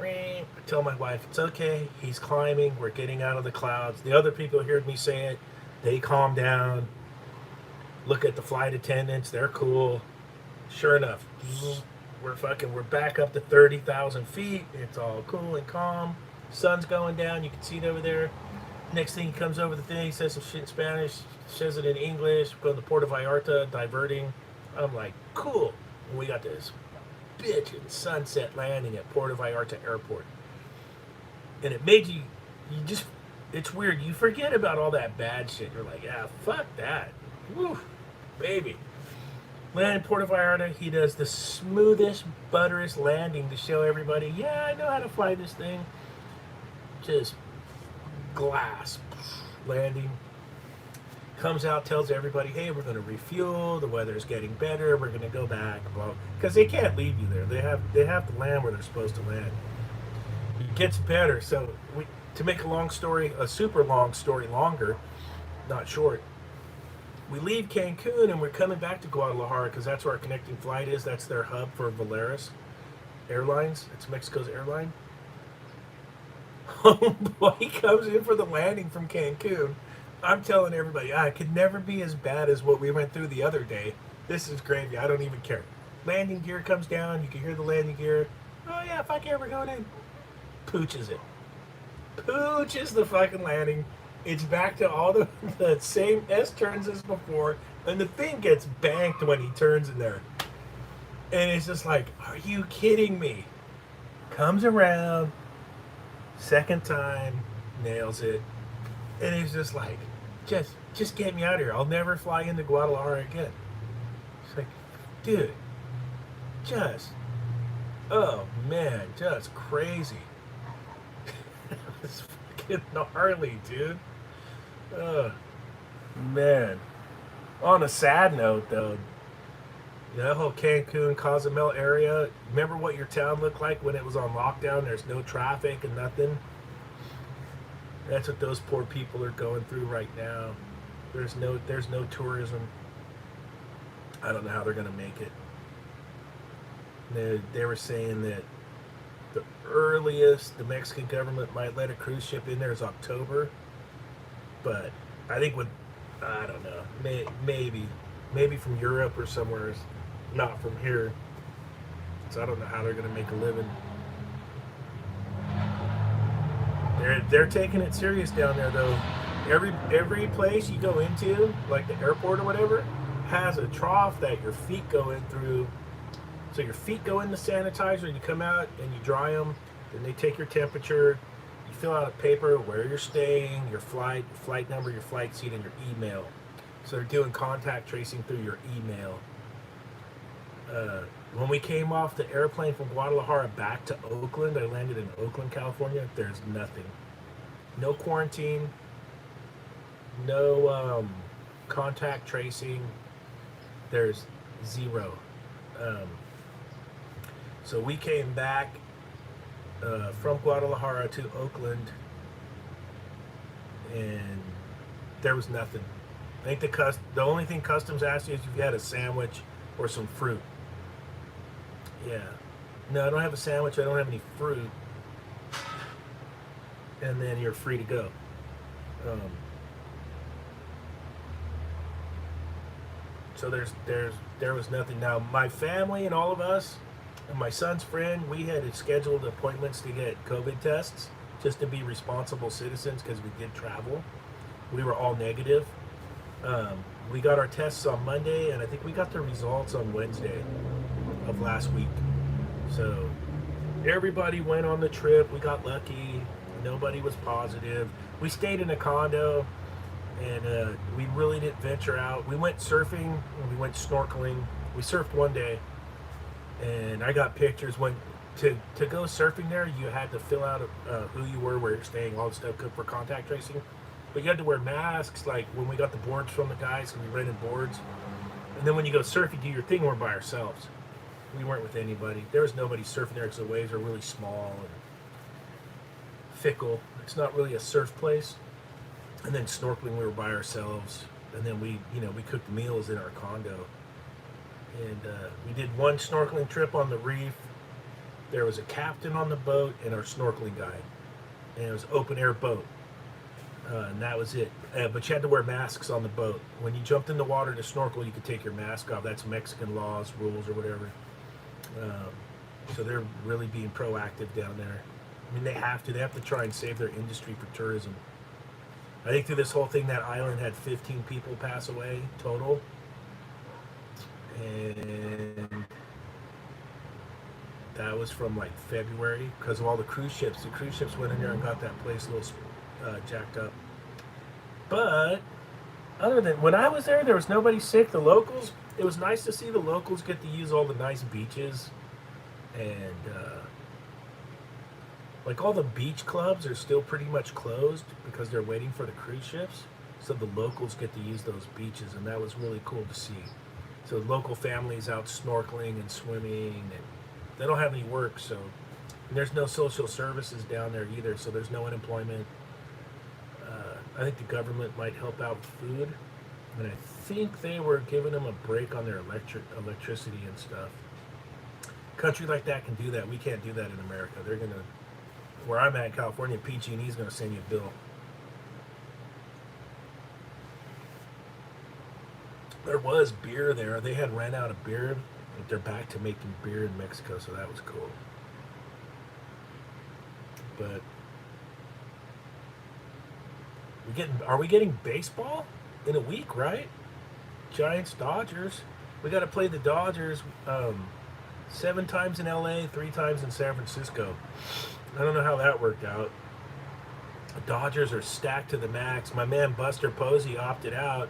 A: I tell my wife, it's okay. He's climbing. We're getting out of the clouds. The other people heard me say it. They calm down. Look at the flight attendants. They're cool. Sure enough, we're back up to 30,000 feet. It's all cool and calm. Sun's going down. You can see it over there. Next thing he comes over the thing. He says some shit in Spanish. Says it in English. We're going to Puerto Vallarta, diverting. I'm like, cool. And we got this bitchin' sunset landing at Puerto Vallarta Airport. And it made you just, it's weird. You forget about all that bad shit. You're like, yeah, fuck that. Woo, baby. Land in Puerto Vallarta, he does the smoothest, butterest landing to show everybody, yeah, I know how to fly this thing. Just glass landing. Comes out, tells everybody, hey, we're going to refuel, the weather's getting better, we're going to go back, blah, because they can't leave you there. They have to land where they're supposed to land. It gets better. So to make a long story, a super long story longer, not short, we leave Cancun and we're coming back to Guadalajara because that's where our connecting flight is. That's their hub for Valeris Airlines. It's Mexico's airline. Homeboy comes in for the landing from Cancun. I'm telling everybody, it could never be as bad as what we went through the other day. This is gravy. I don't even care. Landing gear comes down. You can hear the landing gear. Oh yeah, fuck yeah, we're going in. Pooches it. Pooches the fucking landing. It's back to all the same S turns as before, and the thing gets banked when he turns in there. And it's just like, are you kidding me? Comes around, second time, nails it, and it's just like, just get me out of here. I'll never fly into Guadalajara again. It's like, dude, oh man, just crazy. It's fucking gnarly, dude. Oh man. On a sad note, though, that whole Cancun, Cozumel area. Remember what your town looked like when it was on lockdown? There's no traffic and nothing. That's what those poor people are going through right now. There's no tourism. I don't know how they're gonna make it. They were saying that the earliest the Mexican government might let a cruise ship in there is October. But I think I don't know, maybe from Europe or somewhere, not from here. So I don't know how they're going to make a living. They're taking it serious down there though. Every place you go into, like the airport or whatever, has a trough that your feet go in through. So your feet go in the sanitizer, you come out and you dry them. Then they take your temperature. You fill out a paper where you're staying, your flight number, your flight seat, and your email. So they're doing contact tracing through your email. When we came off the airplane from Guadalajara back to Oakland, I landed in Oakland, California. There's nothing. No quarantine. No contact tracing. There's zero. So we came back from Guadalajara to Oakland, and there was nothing. I think the only thing customs asked you is if you had a sandwich or some fruit. Yeah. No, I don't have a sandwich. I don't have any fruit. And then you're free to go. So there was nothing. Now my family and all of us, and my son's friend, we had scheduled appointments to get COVID tests just to be responsible citizens because we did travel. We were all negative. We got our tests on Monday, and I think we got the results on Wednesday of last week. So everybody went on the trip. We got lucky. Nobody was positive. We stayed in a condo, and we really didn't venture out. We went surfing, and we went snorkeling. We surfed one day, and I got pictures. When to go surfing there, you had to fill out who you were, where you're staying, all the stuff for contact tracing. But you had to wear masks, like when we got the boards from the guys, and we rented boards. And then when you go surf, you do your thing, we're by ourselves. We weren't with anybody. There was nobody surfing there because the waves are really small and fickle. It's not really a surf place. And then snorkeling, we were by ourselves. And then we cooked meals in our condo. And we did one snorkeling trip on the reef. There was a captain on the boat and our snorkeling guide. And it was an open air boat. And that was it. But you had to wear masks on the boat. When you jumped in the water to snorkel, you could take your mask off. That's Mexican laws, rules, or whatever. So they're really being proactive down there. I mean, they have to. They have to try and save their industry for tourism. I think through this whole thing, that island had 15 people pass away total. And that was from like February because of all the cruise ships. The cruise ships went in there and got that place a little jacked up. But other than when I was there was nobody sick. The locals, it was nice to see the locals get to use all the nice beaches, and like all the beach clubs are still pretty much closed because they're waiting for the cruise ships. so the locals get to use those beaches, and that was really cool to see. So local families out snorkeling and swimming, and they don't have any work, so there's no social services down there either, so there's no unemployment. I think the government might help out with food, and I think they were giving them a break on their electricity and stuff. Country like that can do that. We can't do that in America. They're gonna, where I'm at in California, PG&E is gonna send you a bill. There was beer there. They had ran out of beer, but they're back to making beer in Mexico, so that was cool. But are we getting baseball in a week, right? Giants, Dodgers. We got to play the Dodgers 7 times in LA, 3 times in San Francisco. I don't know how that worked out. The Dodgers are stacked to the max. My man Buster Posey opted out.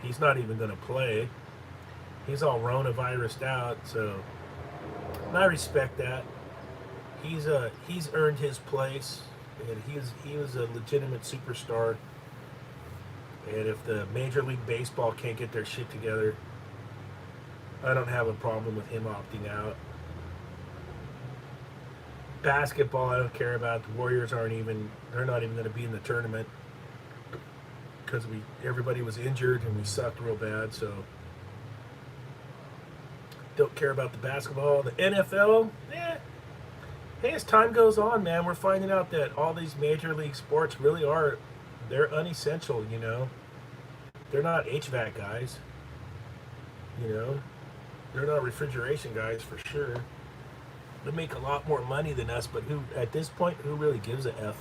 A: He's not even going to play. He's all Rona-virused out, so I respect that. He's earned his place, and he was a legitimate superstar. And if the Major League Baseball can't get their shit together, I don't have a problem with him opting out. Basketball, I don't care about. The Warriors they're not even going to be in the tournament because everybody was injured and we sucked real bad, so don't care about the basketball. The NFL, hey, as time goes on, man, we're finding out that all these major league sports really they're unessential, you know. They're not HVAC guys, you know. They're not refrigeration guys for sure. They make a lot more money than us, but at this point, who really gives a F?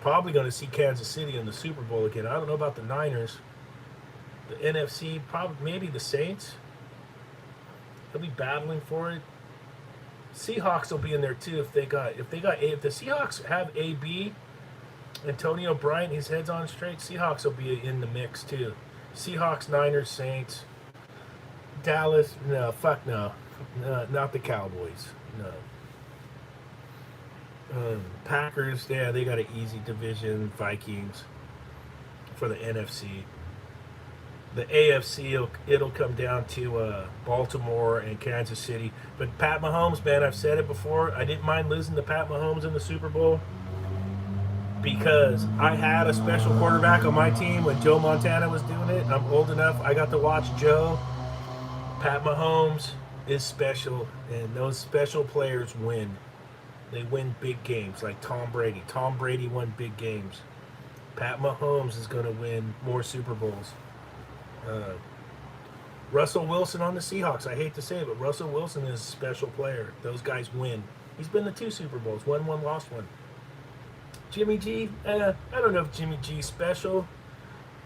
A: Probably going to see Kansas City in the Super Bowl again. I don't know about the Niners. The NFC, probably maybe the Saints. They'll be battling for it. Seahawks will be in there too if the Seahawks have AB, Antonio Bryant, his head's on straight. Seahawks will be in the mix too. Seahawks, Niners, Saints, Dallas. No, fuck no, not the Cowboys. No. Packers, yeah, they got an easy division. Vikings for the NFC. The AFC, it'll come down to Baltimore and Kansas City. But Pat Mahomes, man, I've said it before. I didn't mind losing to Pat Mahomes in the Super Bowl because I had a special quarterback on my team when Joe Montana was doing it. I'm old enough. I got to watch Joe. Pat Mahomes is special, and those special players win. They win big games like Tom Brady. Tom Brady won big games. Pat Mahomes is going to win more Super Bowls. Russell Wilson on the Seahawks. I hate to say it, but Russell Wilson is a special player. Those guys win. He's been to 2 Super Bowls. Won one, lost one. Jimmy G, I don't know if Jimmy G's special,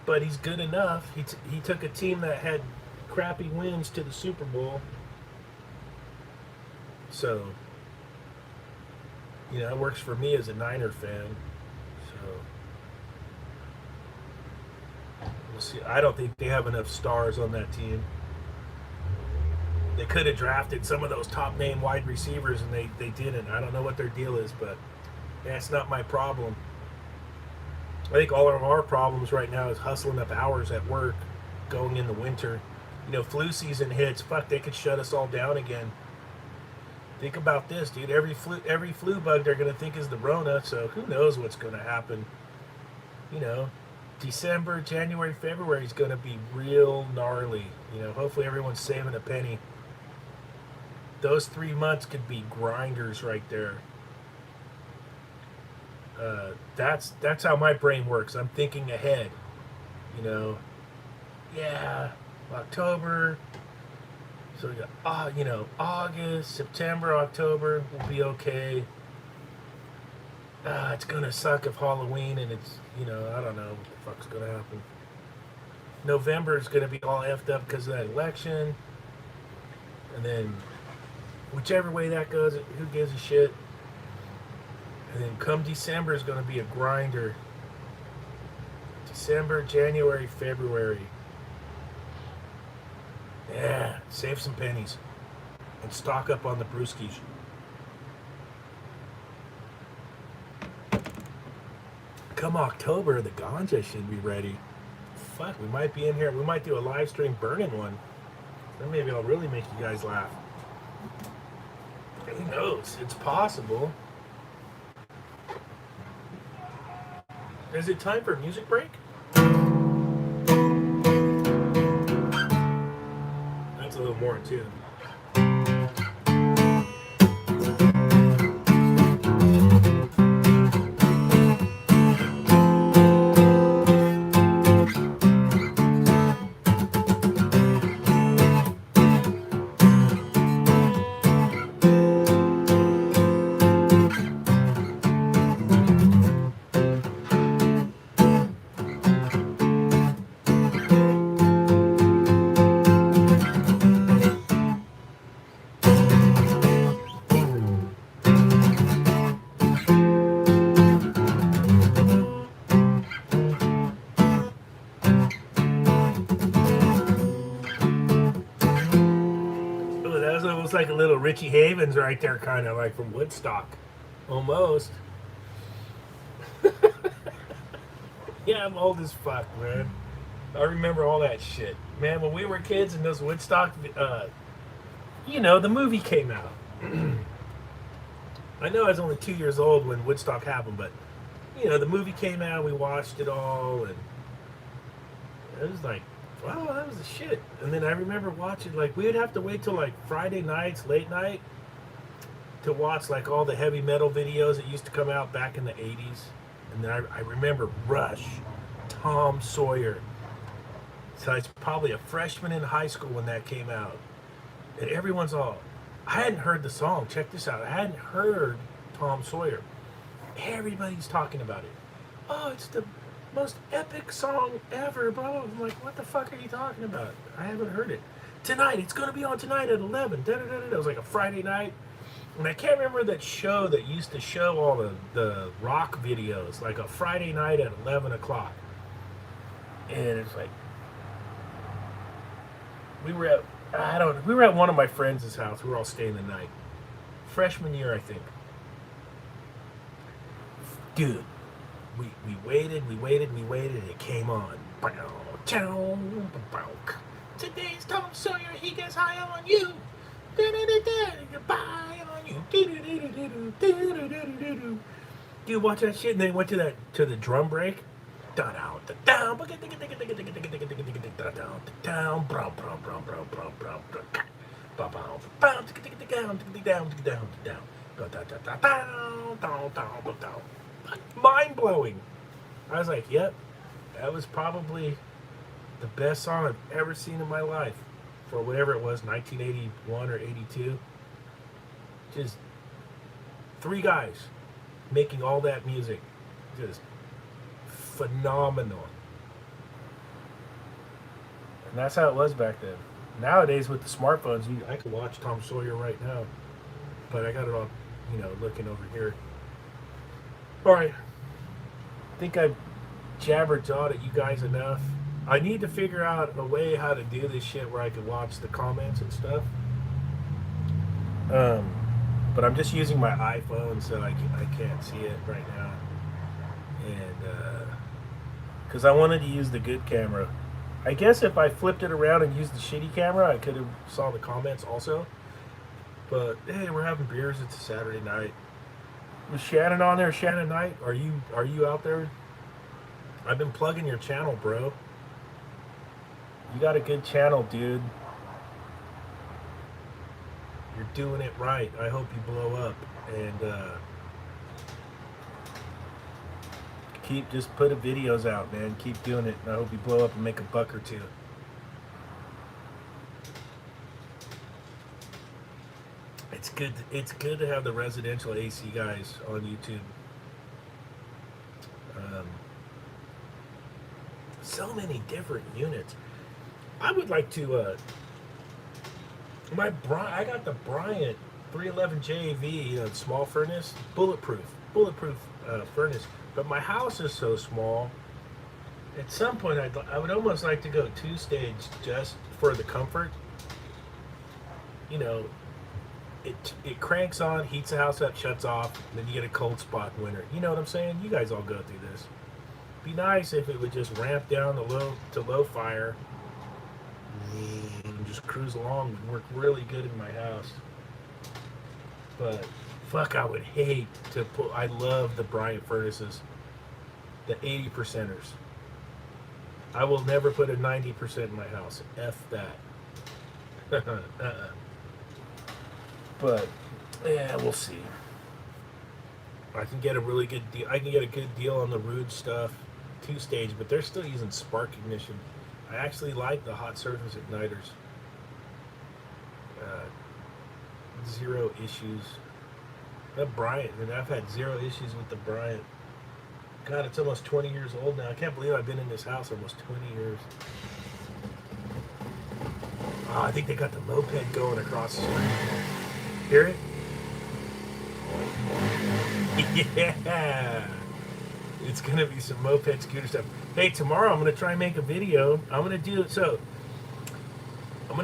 A: but he's good enough. He took a team that had crappy wins to the Super Bowl. So, you know, it works for me as a Niner fan. So, we'll see. I don't think they have enough stars on that team. They could have drafted some of those top name wide receivers, and they didn't. I don't know what their deal is, but that's not my problem. I think all of our problems right now is hustling up hours at work going in the winter. You know, flu season hits. Fuck, they could shut us all down again. Think about this, dude. Every flu bug they're going to think is the Rona, so who knows what's going to happen. You know, December, January, February is going to be real gnarly. You know, hopefully everyone's saving a penny. Those 3 months could be grinders right there. That's how my brain works. I'm thinking ahead. You know, yeah, October. So we got, you know, August, September, October will be okay. It's gonna suck if Halloween and it's, you know, I don't know what the fuck's gonna happen. November is gonna be all effed up because of that election, and then whichever way that goes, who gives a shit? And then come December is gonna be a grinder. December, January, February. Yeah, save some pennies and stock up on the brewskis. come October, the ganja should be ready. Fuck, we might be in here. We might do a live stream burning one. Then maybe I'll really make you guys laugh. Who knows? It's possible. Is it time for a music break? That's a little more in tune. Oh, that was almost like a little Richie Havens right there, kind of like from Woodstock. Almost. Yeah, I'm old as fuck, man. I remember all that shit. Man, when we were kids and those Woodstock, the movie came out. I know I was only 2 years old when Woodstock happened, but, the movie came out, we watched it all, and it was like, wow, that was the shit. And then I remember watching, like, we would have to wait till, like, Friday nights, late night, to watch, like, all the heavy metal videos that used to come out back in the 80s. And then I remember Rush, Tom Sawyer. So I was probably a freshman in high school when that came out. And everyone's all, I hadn't heard the song. Check this out. I hadn't heard Tom Sawyer. Everybody's talking about it. Oh, it's the most epic song ever. Blah, blah. I'm like, what the fuck are you talking about? I haven't heard it. Tonight, it's going to be on tonight at 11. It was like a Friday night. And I can't remember that show that used to show all the rock videos, like a Friday night at 11 o'clock. And it's like, we were at one of my friends' house. We were all staying the night. Freshman year, I think. Dude, we waited, and it came on. Today's Tom Sawyer, he gets high on you. Goodbye on you. Dude, watch that shit, and then went to the drum break. Down. Mind blowing. I was like, yep, that was probably the best song I've ever seen in my life. For whatever it was, 1981 or 82. Just 3 guys making all that music. Just phenomenal. And that's how it was back then. Nowadays with the smartphones, I can watch Tom Sawyer right now. But I got it all, looking over here. Alright. I think I've jabber-jawed at you guys enough. I need to figure out a way how to do this shit where I can watch the comments and stuff. But I'm just using my iPhone, so I can't see it right now. And because I wanted to use the good camera. I guess if I flipped it around and used the shitty camera, I could have saw the comments also. But hey, we're having beers. It's a Saturday night. Was Shannon on there? Shannon Knight, are you out there? I've been plugging your channel, bro. You got a good channel, dude. You're doing it right. I hope you blow up. And just put videos out, man. Keep doing it. And I hope you blow up and make $1 or $2. It's good to have the residential AC guys on YouTube. So many different units. I would like to. I got the Bryant 311 JV, small furnace, bulletproof furnace. But my house is so small. At some point, I would almost like to go 2-stage just for the comfort. It cranks on, heats the house up, shuts off, and then you get a cold spot in winter. You know what I'm saying? You guys all go through this. Be nice if it would just ramp down to low fire and just cruise along and work really good in my house. But fuck, I would hate to put. I love the Bryant furnaces, the 80%ers. I will never put a 90% in my house. F that. But yeah, we'll see. I can get a really good deal. I can get a good deal on the Rude stuff, 2-stage, but they're still using spark ignition. I actually like the hot surface igniters. Zero issues. That Bryant, and I've had zero issues with the Bryant. God, it's almost 20 years old now. I can't believe I've been in this house almost 20 years. Oh, I think they got the moped going across the street. Hear it? Yeah. It's going to be some moped scooter stuff. Hey, tomorrow I'm going to try and make a video. I'm going to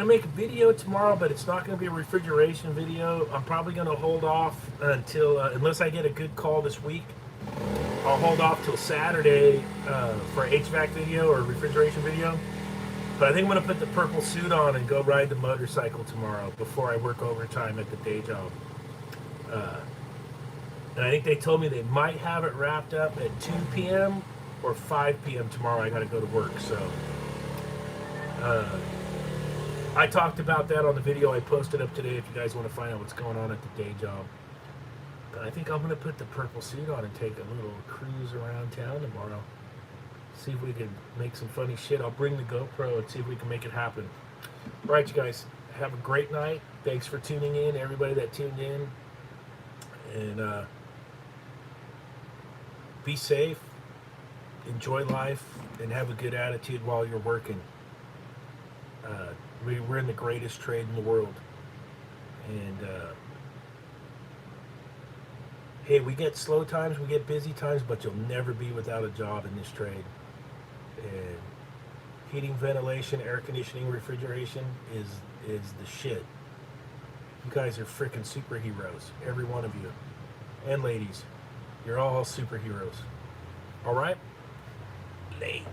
A: make a video tomorrow, but it's not going to be a refrigeration video. I'm probably going to hold off until, unless I get a good call this week, I'll hold off till Saturday for HVAC video or refrigeration video. But I think I'm going to put the purple suit on and go ride the motorcycle tomorrow before I work overtime at the day job. And I think they told me they might have it wrapped up at 2 p.m. or 5 p.m. tomorrow. I got to go to work. So I talked about that on the video I posted up today if you guys want to find out what's going on at the day job. But I think I'm going to put the purple suit on and take a little cruise around town tomorrow. See if we can make some funny shit. I'll bring the GoPro and see if we can make it happen. All right, you guys. Have a great night. Thanks for tuning in, everybody that tuned in. And be safe, enjoy life, and have a good attitude while you're working. We're in the greatest trade in the world. And hey, we get slow times, we get busy times, but you'll never be without a job in this trade. And heating, ventilation, air conditioning, refrigeration is the shit. You guys are freaking superheroes, every one of you. And ladies, you're all superheroes. All right? Late.